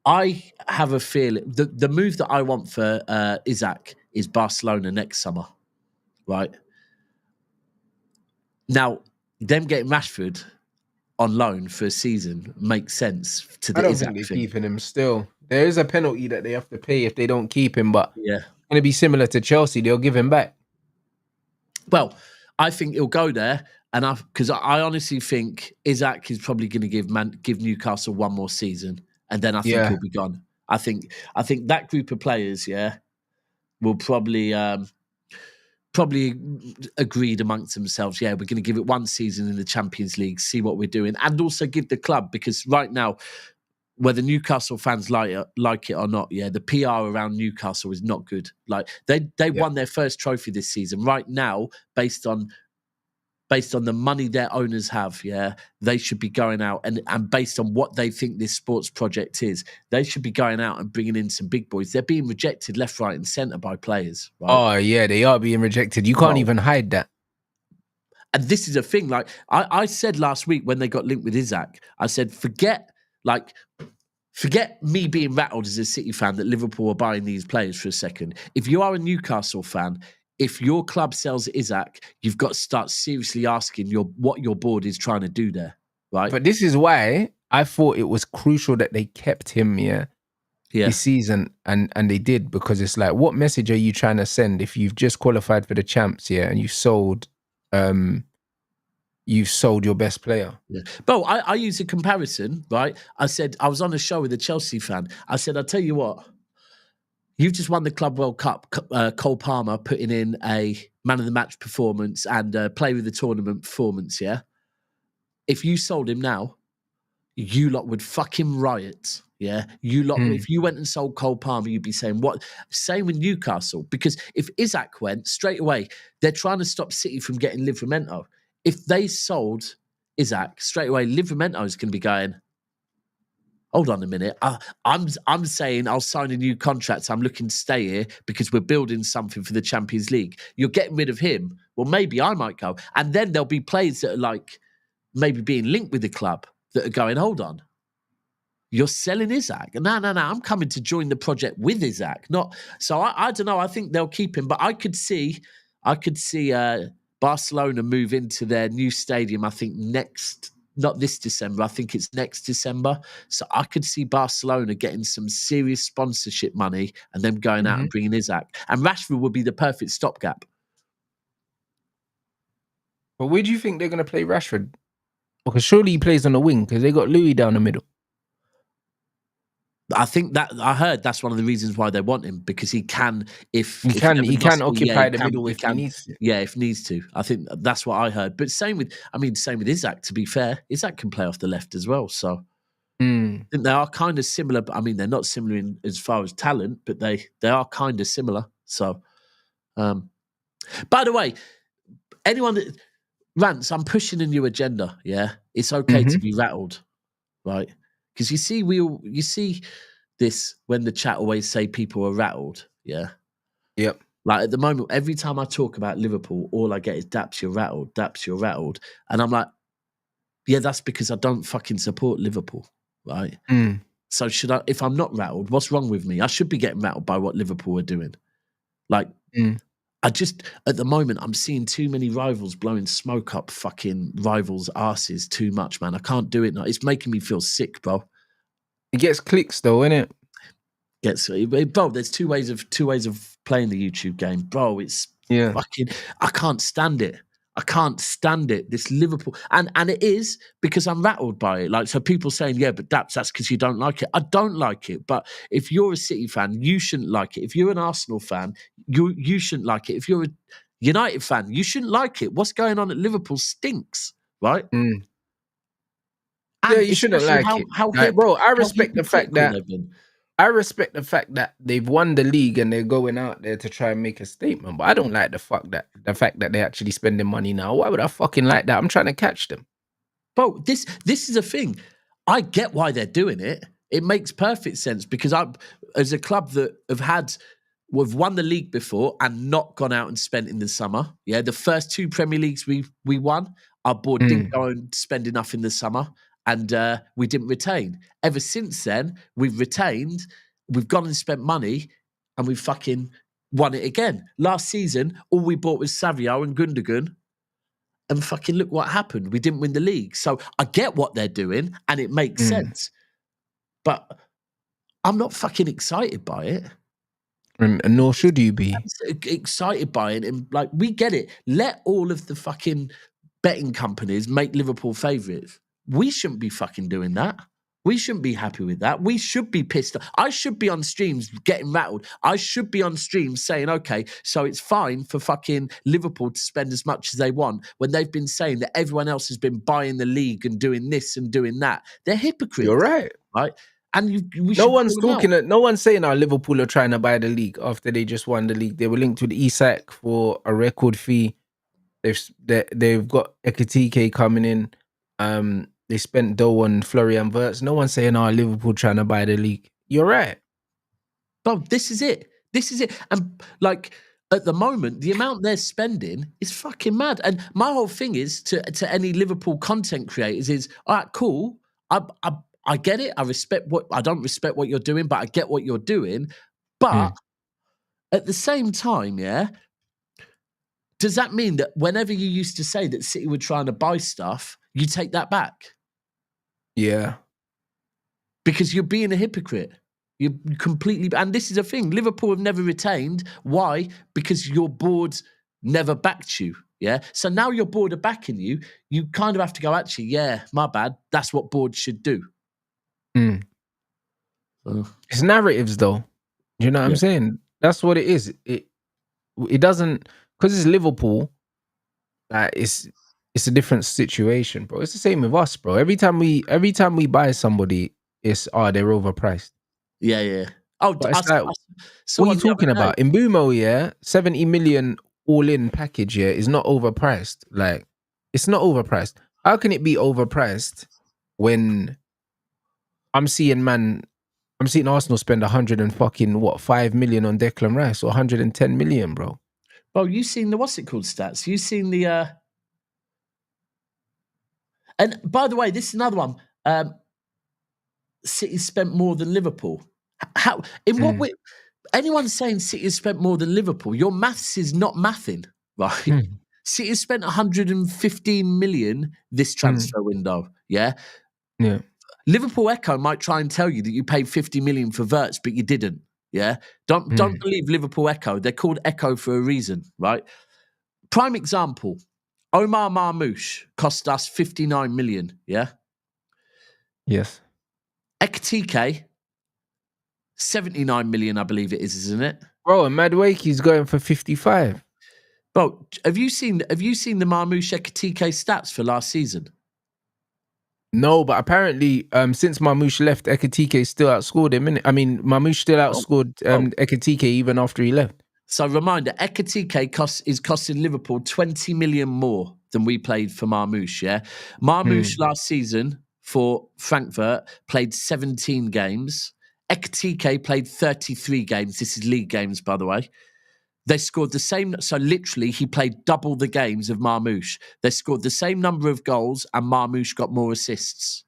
I have a feeling, the move that I want for Isaac is Barcelona next summer, right? Now, them getting Rashford on loan for a season makes sense to the I don't Isaac think they're thing. keeping him still. There is a penalty that they have to pay if they don't keep him, but Yeah. it's going to be similar to Chelsea. They'll give him back. Well, I think he'll go there, and because I honestly think Isaac is probably going to give Newcastle one more season, and then I think he'll be gone. I think that group of players, will probably agreed amongst themselves. Yeah, we're going to give it one season in the Champions League, see what we're doing, and also give the club, because right now whether Newcastle fans like it or not, yeah, the PR around Newcastle is not good. Like they won their first trophy this season. Right now, based on the money their owners have, yeah, they should be going out and based on what they think this sports project is, they should be going out and bringing in some big boys. They're being rejected left, right, and centre by players. Right? Oh yeah, they are being rejected. You can't even hide that. And this is a thing. Like I said last week when they got linked with Isaac, I said, forget me being rattled as a City fan that Liverpool are buying these players for a second. If you are a Newcastle fan, if your club sells Isaac, you've got to start seriously asking what your board is trying to do there, right? But this is why I thought it was crucial that they kept him, this season, and they did, because it's like, what message are you trying to send if you've just qualified for the champs, and you've sold your best player? Yeah. Bro, I use a comparison, right? I said, I was on a show with a Chelsea fan. I said, I'll tell you what, you've just won the Club World Cup. Cole Palmer putting in a man of the match performance and play with the tournament performance, yeah? If you sold him now, you lot would fucking riot, yeah? You lot, if you went and sold Cole Palmer, you'd be saying what? Same with Newcastle, because if Isaac went, straight away, they're trying to stop City from getting Livramento. If they sold Isaac, straight away, Livramento is going to be going, hold on a minute. I'm saying I'll sign a new contract. I'm looking to stay here because we're building something for the Champions League. You're getting rid of him. Well, maybe I might go. And then there'll be players that are like maybe being linked with the club that are going, hold on. You're selling Isaac? No. I'm coming to join the project with Isaac. Not so. I don't know. I think they'll keep him, but I could see Barcelona move into their new stadium. I think not this December. I think it's next December. So I could see Barcelona getting some serious sponsorship money and them going out and bringing Isaac. And Rashford would be the perfect stopgap. But where do you think they're going to play Rashford? Because surely he plays on the wing, because they got Louis down the middle. I think that I heard that's one of the reasons why they want him, because he can he can occupy the middle if he needs to. Yeah, if needs to. I think that's what I heard. But same with Isaac, to be fair. Isaac can play off the left as well. So I think they are kind of similar. But I mean, they're not similar in as far as talent, but they are kind of similar. So by the way, anyone that Rants, I'm pushing a new agenda, yeah? It's okay to be rattled, right? Because you see this when the chat always say people are rattled, yeah? Yep. Like at the moment, every time I talk about Liverpool, all I get is DAPS, you're rattled, DAPS, you're rattled. And I'm like, yeah, that's because I don't fucking support Liverpool, right? So if I'm not rattled, what's wrong with me? I should be getting rattled by what Liverpool are doing. Like, at the moment, I'm seeing too many rivals blowing smoke up fucking rivals' arses too much, man. I can't do it now. It's making me feel sick, bro. It gets clicks though, innit? Bro, there's two ways of playing the YouTube game. Bro, it's fucking, I can't stand it. I can't stand it. This Liverpool, and it is because I'm rattled by it. Like, so people saying, yeah, but that's because you don't like it. I don't like it. But if you're a City fan, you shouldn't like it. If you're an Arsenal fan, you shouldn't like it. If you're a United fan, you shouldn't like it. What's going on at Liverpool stinks, right? Yeah, you shouldn't like it. Bro, I respect the fact that they've won the league and they're going out there to try and make a statement. But I don't like the fact that they're actually spending money now. Why would I fucking like that? I'm trying to catch them. Bro, this is a thing. I get why they're doing it. It makes perfect sense because as a club that we've won the league before and not gone out and spent in the summer. Yeah, the first two Premier Leagues we won, our board didn't go and spend enough in the summer. And we didn't retain. Ever since then, we've retained, we've gone and spent money, and we've fucking won it again. Last season, all we bought was Savio and Gundogan, and fucking look what happened. We didn't win the league. So I get what they're doing, and it makes sense. But I'm not fucking excited by it. And nor should you be. I'm excited by it. And like, we get it. Let all of the fucking betting companies make Liverpool favourites. We shouldn't be fucking doing that. We shouldn't be happy with that. We should be pissed. I should be on streams getting rattled. I should be on streams saying, okay, so it's fine for fucking Liverpool to spend as much as they want when they've been saying that everyone else has been buying the league and doing this and doing that. They're hypocrites. You're right. Right? And we No should one's call them out. talking. No one's saying Liverpool are trying to buy the league after they just won the league. They were linked with Isak for a record fee. They've got Ekitike coming in. They spent dough on Florian Wirtz. No one's saying Liverpool trying to buy the league. You're right. But this is it. This is it. And like at the moment, the amount they're spending is fucking mad. And my whole thing is to any Liverpool content creators is, all right, cool. I get it. I don't respect what you're doing, but I get what you're doing. But at the same time, yeah, does that mean that whenever you used to say that City were trying to buy stuff, you take that back? Yeah. Because you're being a hypocrite. You completely, and this is a thing. Liverpool have never retained. Why? Because your board never backed you. Yeah. So now your board are backing you. You kind of have to go, actually, yeah, my bad. That's what boards should do. It's narratives, though. Do you know what I'm saying? That's what it is. It doesn't, because it's Liverpool. It's a different situation, bro. It's the same with us, bro. Every time we buy somebody, it's they're overpriced. Yeah. Oh, but it's like, what are you talking about? In Mbumo, yeah, 70 million all-in package, yeah, is not overpriced. Like, it's not overpriced. How can it be overpriced when I'm seeing Arsenal spend 5 million on Declan Rice, or 110 million, bro? Well, you seen the what's it called stats? You seen the and by the way, this is another one. City spent more than Liverpool. How? In what way? Anyone saying City has spent more than Liverpool, your maths is not mathing, right? City has spent 115 million this transfer window. Yeah. Liverpool Echo might try and tell you that you paid 50 million for Wirtz, but you didn't. Yeah. Don't believe Liverpool Echo. They're called Echo for a reason, right? Prime example. Omar Marmoush cost us 59 million. Yeah. Yes. Ekitike, 79 million, I believe it is, isn't it? Bro, and Madueke's going for 55. Bro, have you seen the Marmoush Ekitike stats for last season? No, but apparently, since Marmoush left, Ekitike still outscored him, innit? I mean, Marmoush still outscored Ekitike even after he left. So, reminder, Ekitike is costing Liverpool 20 million more than we paid for Marmoush, yeah? Marmoush last season for Frankfurt played 17 games. Ekitike played 33 games. This is league games, by the way. They scored the same. So literally, he played double the games of Marmoush. They scored the same number of goals, and Marmoush got more assists.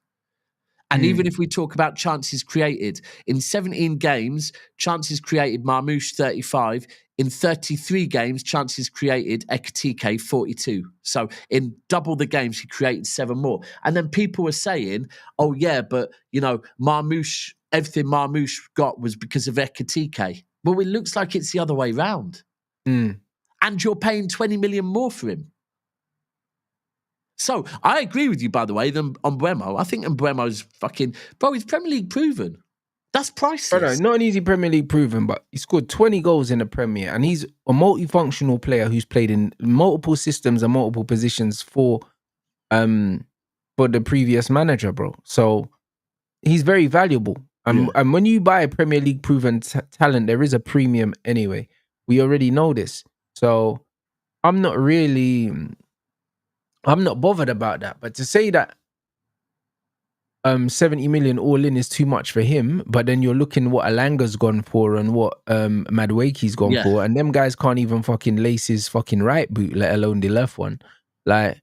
And even if we talk about chances created, in 17 games, chances created, Marmoush 35. In 33 games, chances created, Ekitike 42. So in double the games, he created 7 more. And then people were saying, oh yeah, but you know, Marmoush, everything Marmoush got was because of Ekitike. Well, it looks like it's the other way round. And you're paying 20 million more for him. So I agree with you, by the way, than Mbeumo. I think Mbeumo's fucking... Bro, he's Premier League proven. That's priceless. Not an easy Premier League proven, but he scored 20 goals in the Premier, and he's a multifunctional player who's played in multiple systems and multiple positions for the previous manager, bro. So he's very valuable. And when you buy a Premier League proven talent, there is a premium anyway. We already know this. So I'm not bothered about that. But to say that 70 million all in is too much for him, but then you're looking what Alanga's gone for and what Madueke's gone for, and them guys can't even fucking lace his fucking right boot, let alone the left one. Like,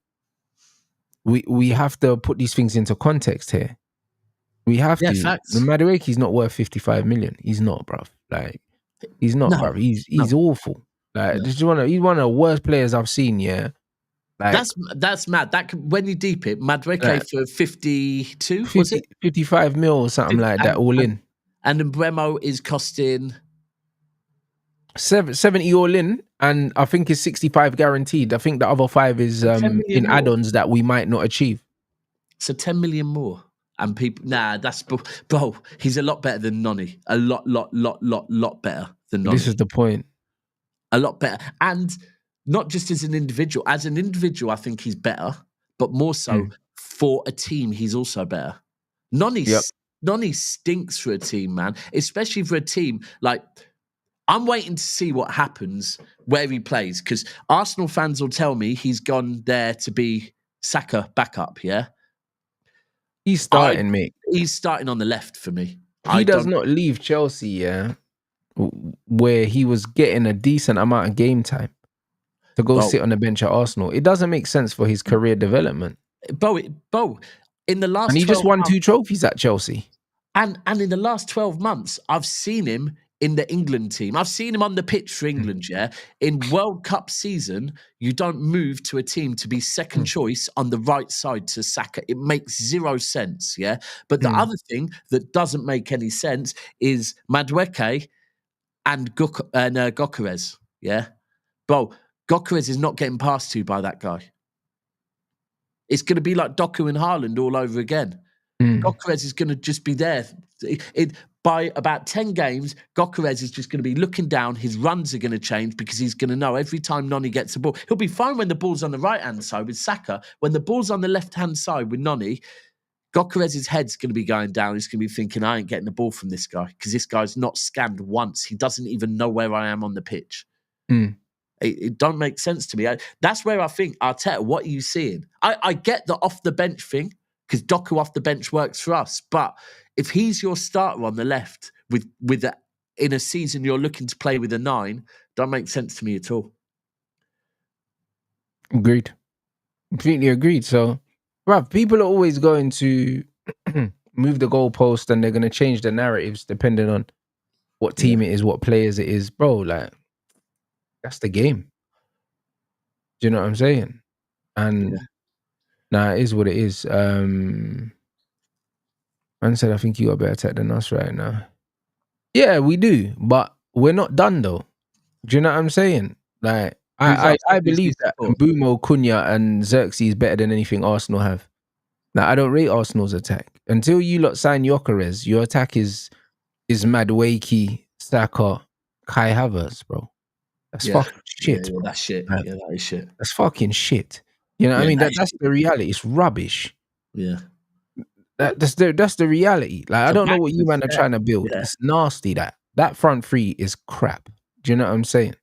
we have to put these things into context here. We have to. Facts. Madueke's not worth 55 million. He's not, bruv. Like, he's not, bruv. He's awful. Like, he's one of the worst players I've seen. Yeah, like, that's mad. When you deep it, Madueke for 52, was it 55 mil or something like that, all in. And Mbeumo is costing 70 all in, and I think it's 65 guaranteed. I think the other 5 is in add-ons that we might not achieve. So 10 million more. And people, that's bro. He's a lot better than Noni. A lot better than Noni. This is the point. A lot better, and not just as an individual. As an individual, I think he's better, but more so for a team, he's also better. Noni's Noni stinks for a team, man. Especially for a team like. I'm waiting to see what happens where he plays because Arsenal fans will tell me he's gone there to be Saka backup. Yeah, He's starting, mate. He's starting on the left for me. He does not leave Chelsea, yeah, where he was getting a decent amount of game time to go sit on the bench at Arsenal. It doesn't make sense for his career development. Bo, in the last and he 12 just won months, 2 trophies at Chelsea. And in the last 12 months, I've seen him in the England team. I've seen him on the pitch for England, yeah? In World Cup season, you don't move to a team to be second choice on the right side to Saka. It makes zero sense, yeah? But the other thing that doesn't make any sense is Madueke and Gokeres, yeah? Bro, Gokeres is not getting passed to by that guy. It's going to be like Doku and Haaland all over again. Gokeres is going to just be there. By about 10 games, Gokeres is just going to be looking down. His runs are going to change because he's going to know every time Noni gets the ball. He'll be fine when the ball's on the right-hand side with Saka. When the ball's on the left-hand side with Noni, Gokeres' head's going to be going down. He's going to be thinking, I ain't getting the ball from this guy because this guy's not scanned once. He doesn't even know where I am on the pitch. It don't make sense to me. That's where I think, Arteta, what are you seeing? I get the off-the-bench thing because Doku off the bench works for us. But if he's your starter on the left in a season you're looking to play with a 9, don't make sense to me at all. Agreed. Completely agreed. So, bruv, people are always going to move the goalpost and they're going to change the narratives depending on what team it is, what players it is. Bro, like, that's the game. Do you know what I'm saying? And nah, it is what it is. Man said, I think you got a better tech than us right now. Yeah, we do, but we're not done though. Do you know what I'm saying? Like, I believe that Mbumo, Cunha, and Xerxes is better than anything Arsenal have. Now, I don't rate Arsenal's attack. Until you lot sign Gyökeres, your attack is Madueke, Saka, Kai Havertz, bro. That's fucking shit, bro. That's shit. Like, that is shit. That's fucking shit. You know what I mean? That's the reality. It's rubbish. Yeah. That's the reality. Like, I don't know what you man are trying to build. It's nasty. That front three is crap. Do you know what I'm saying?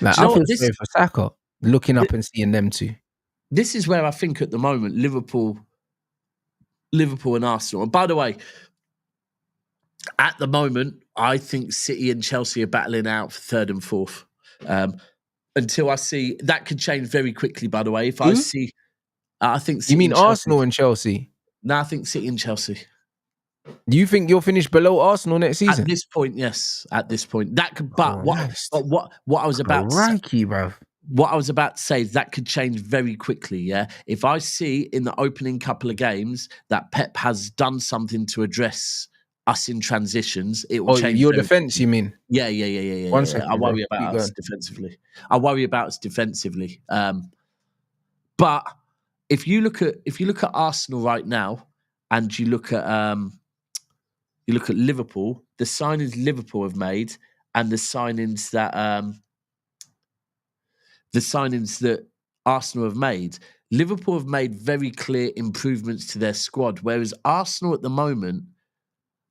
Like, I feel sorry for Saka looking up and seeing them two. This is where I think at the moment Liverpool and Arsenal. And by the way, at the moment, I think City and Chelsea are battling out for 3rd and 4th. Until I see that could change very quickly. By the way, if I see, I think City you mean and Chelsea, Arsenal and Chelsea? No, I think City and Chelsea. Do you think you'll finish below Arsenal next season? At this point, yes. At this point, that could. But what I was about to say, bruv. What I was about to say is that could change very quickly. Yeah, if I see in the opening couple of games that Pep has done something to address us in transitions, it will change. Your defense, you mean? Yeah. One second, I worry about us defensively. But if you look at Arsenal right now, and you look at Liverpool, the signings Liverpool have made, and the signings that Arsenal have made, Liverpool have made very clear improvements to their squad, whereas Arsenal at the moment,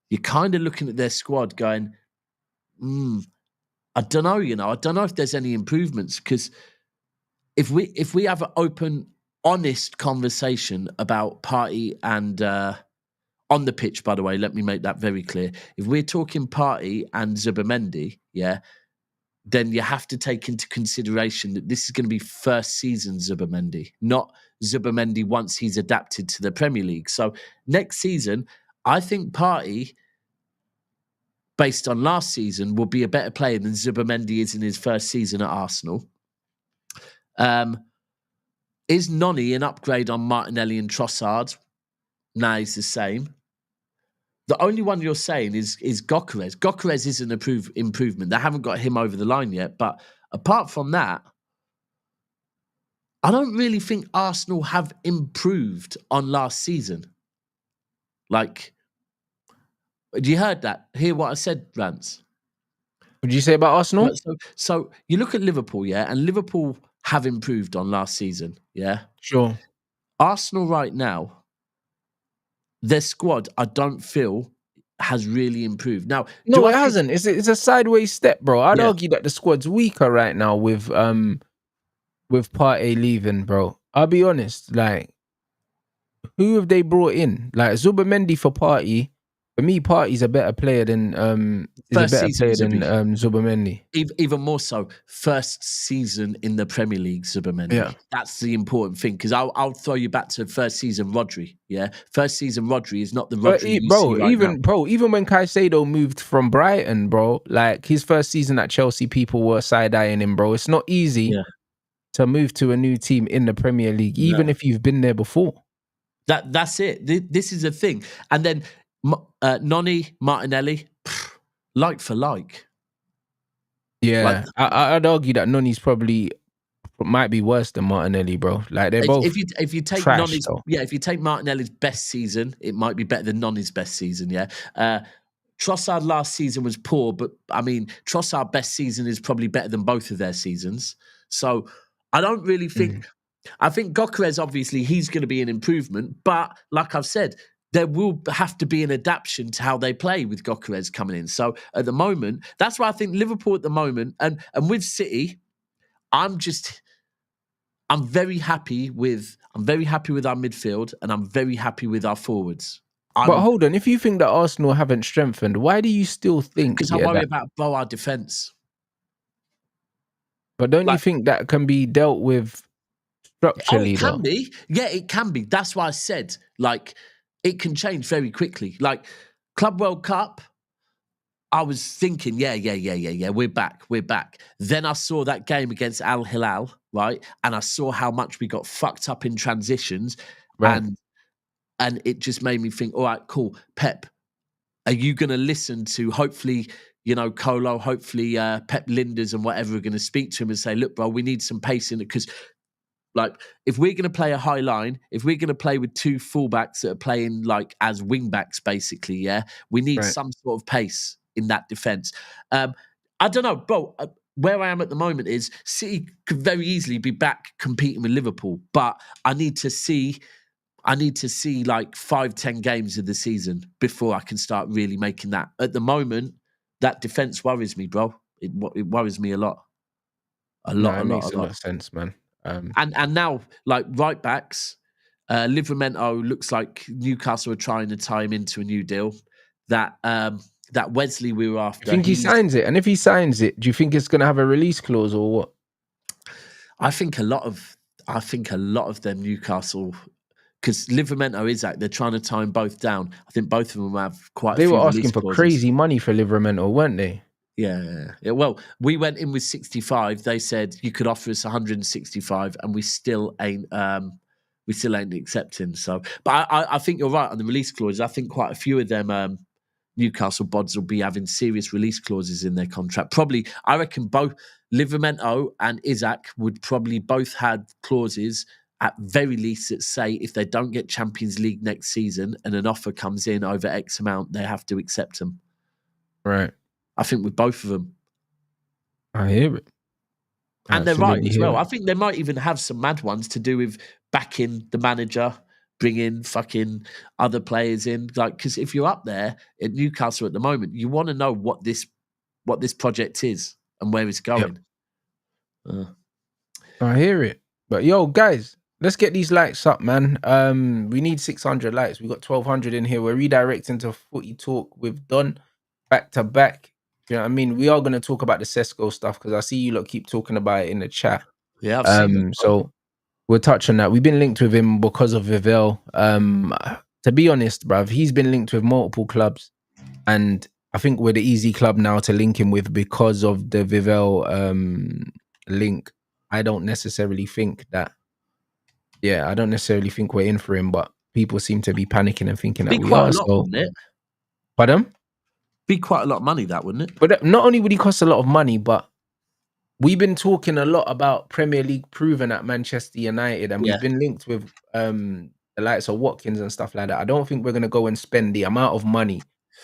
you're kind of looking at their squad going, I don't know, I don't know if there's any improvements, because if we have an open, honest conversation about Partey and on the pitch, by the way, let me make that very clear. If we're talking Partey and Zubimendi, then you have to take into consideration that this is going to be first season Zubimendi, not Zubimendi once he's adapted to the Premier League. So next season, I think Partey, based on last season, will be a better player than Zubimendi is in his first season at Arsenal. Is Noni an upgrade on Martinelli and Trossard? Nah, he's the same. The only one you're saying is Gyökeres. Gyökeres is an improvement. They haven't got him over the line yet. But apart from that, I don't really think Arsenal have improved on last season. Like, you heard that? Hear what I said, Rants? What did you say about Arsenal? So you look at Liverpool, and Liverpool have improved on last season, Sure. Arsenal right now, their squad, I don't feel has really improved. Now, No, do I it think hasn't. It's a sideways step, bro. I'd Yeah. argue that the squad's weaker right now with Partey leaving, bro. I'll be honest. Like, who have they brought in? Like Zubimendi for Partey. For me, Partey's a better player than First season, Zubi. Zubimendi. Even more so, first season in the Premier League, Zubimendi. Yeah. That's the important thing, because I'll throw you back to first season Rodri. Yeah, first season Rodri is not the But Rodri you see right now. even when Caicedo moved from Brighton, bro, like his first season at Chelsea, people were side-eyeing him, bro. It's not easy to move to a new team in the Premier League, even if you've been there before. That's it. This is the thing. And then Noni, Martinelli, like for like. Yeah, I'd argue that Noni's probably might be worse than Martinelli, bro. Like they're both. If you take trash, Noni's, though. if you take Martinelli's best season, it might be better than Noni's best season. Yeah. Trossard last season was poor, but I mean Trossard best season is probably better than both of their seasons. So I don't really think. I think Gyökeres, obviously, he's going to be an improvement, but like I've said, there will have to be an adaptation to how they play with Gyökeres coming in. So at the moment, that's why I think Liverpool at the moment, and with City, I'm very happy with our midfield, and I'm very happy with our forwards. But hold on, if you think that Arsenal haven't strengthened, why do you still think? Because I worry about our defence. But don't you think that can be dealt with structurally? It can be. Yeah, it can be. That's why I said, like, it can change very quickly. Like, Club World Cup, I was thinking, we're back. Then I saw that game against Al Hilal, right? And I saw how much we got fucked up in transitions. Right. And it just made me think, all right, cool. Pep, are you going to listen to, hopefully, Colo, hopefully Pep Linders and whatever are going to speak to him and say, look, bro, we need some pace in it, because like, if we're going to play a high line, if we're going to play with two fullbacks that are playing like as wing backs, basically, we need some sort of pace in that defense. I don't know, bro. Where I am at the moment is City could very easily be back competing with Liverpool, but I need to see like 5-10 games of the season before I can start really making that. At the moment, that defense worries me, bro. It worries me a lot. A lot. It makes a lot of sense, man. And now, like, right backs, Livramento looks like Newcastle are trying to tie him into a new deal. That Wesley we were after. I think he signs it, and if he signs it, do you think it's going to have a release clause or what? I think a lot of them Newcastle, because Livramento, Isaac, they're trying to tie them both down. I think both of them have quite. They a few were asking for clauses. crazy money for Livramento, weren't they? Yeah. Well, we went in with 65. They said you could offer us 165, and we still ain't accepting. So, but I think you're right on the release clauses. I think quite a few of them Newcastle bods will be having serious release clauses in their contract. Probably, I reckon both Livramento and Isaac would probably both had clauses at very least that say if they don't get Champions League next season and an offer comes in over X amount, they have to accept them. Right. I think with both of them. I hear it. And they're right as well. I think they might even have some mad ones to do with backing the manager, bringing fucking other players in. Like, because if you're up there at Newcastle at the moment, you want to know what this project is and where it's going. Yep. I hear it. But yo, guys, let's get these likes up, man. We need 600 likes. We got 1,200 in here. We're redirecting to Footy Talk with Don back to back. You know what I mean? We are going to talk about the Sesko stuff because I see you lot keep talking about it in the chat. Yeah, I've seen it. So we'll touch on that. We've been linked with him because of Vivell. To be honest, bruv, he's been linked with multiple clubs. And I think we're the easy club now to link him with because of the Vivell link. I don't necessarily think we're in for him, but people seem to be panicking and thinking that we are. Wouldn't it? Pardon? Be quite a lot of money, that, wouldn't it? But not only would he cost a lot of money, but we've been talking a lot about Premier League proven at Manchester United, and we've been linked with the likes of Watkins and stuff like that. I don't think we're going to go and spend the amount of money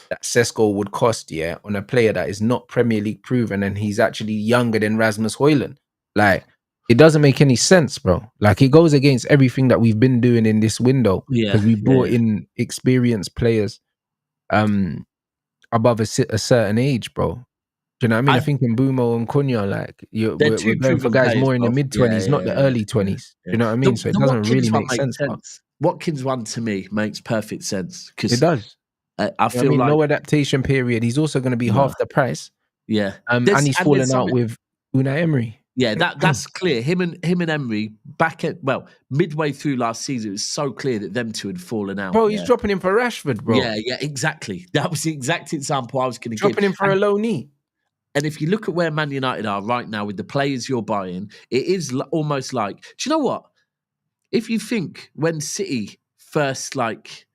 that Sesko would cost on a player that is not Premier League proven, and he's actually younger than Rasmus Højlund. Like, it doesn't make any sense, bro. Like, it goes against everything that we've been doing in this window because we brought in experienced players above a certain age, bro. Do you know what I mean? I think in Bumo and Cunha, like They're we're two going for proven guys players, more in the both. mid-20s, not the early 20s. Do you know what I mean? So it The doesn't really Watkins one make makes sense, bro. sense. Watkins one to me makes perfect sense It because does. I You know what I feel mean, like no adaptation period. He's also going to be half the price. yeah, And he's fallen out with Unai Emery. Yeah, that's clear. Him and Emery midway through last season, it was so clear that them two had fallen out. Bro, he's dropping him for Rashford, bro. Yeah, exactly. That was the exact example I was going to give. Dropping him for a low knee. And if you look at where Man United are right now with the players you're buying, it is almost like, do you know what? If you think when City first, like,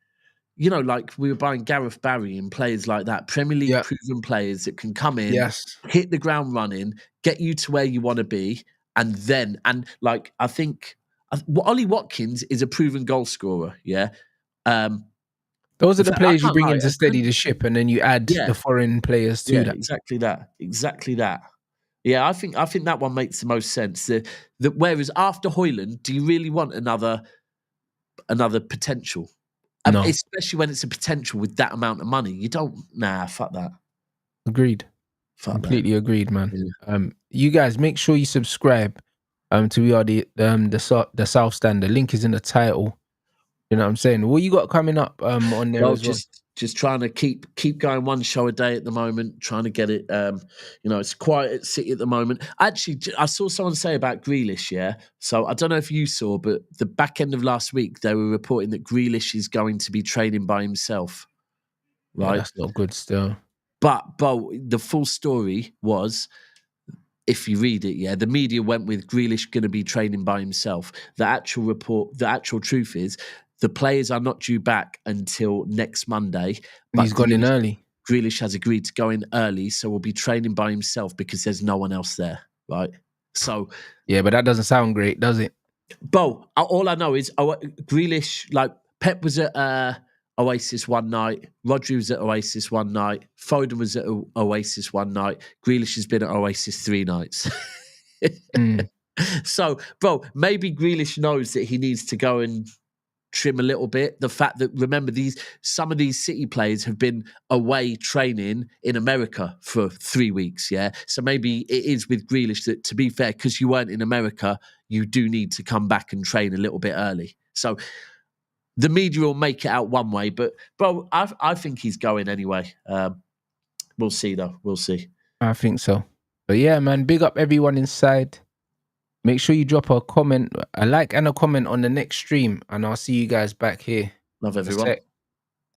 you know, like we were buying Gareth Barry and players like that, Premier League proven players that can come in, hit the ground running, get you to where you want to be, and like I think Ollie Watkins is a proven goal scorer. Yeah, those are the players you bring in to steady the ship, and then you add the foreign players to that. Exactly that. Yeah, I think that one makes the most sense. Whereas after Højlund, do you really want another potential? No. Especially when it's a potential with that amount of money. You don't, fuck that. Agreed. Completely agreed, man. Yeah. You guys make sure you subscribe to We Are the South Stand. The link is in the title. You know what I'm saying? What you got coming up on there as well? Just trying to keep going one show a day at the moment, trying to get it. It's quiet at City at the moment. Actually, I saw someone say about Grealish, yeah? So I don't know if you saw, but the back end of last week, they were reporting that Grealish is going to be training by himself. Right? Yeah, that's not good still. But the full story was, if you read it, the media went with Grealish going to be training by himself. The actual truth is, the players are not due back until next Monday. But he's gone in early. Grealish has agreed to go in early, so will be training by himself because there's no one else there, right? So yeah, but that doesn't sound great, does it? Bo, all I know is Grealish, like Pep was at Oasis one night, Rodri was at Oasis one night, Foden was at Oasis one night, Grealish has been at Oasis 3 nights. So, bro, maybe Grealish knows that he needs to go and trim a little bit. The fact that, remember, some of these City players have been away training in America for 3 weeks, yeah? So maybe it is with Grealish that, to be fair, because you weren't in America, you do need to come back and train a little bit early. So the media will make it out one way, but bro, I think he's going anyway. We'll see, though. We'll see. I think so. But yeah, man, big up everyone inside. Make sure you drop a comment, a like and a comment on the next stream, and I'll see you guys back here. Love everyone.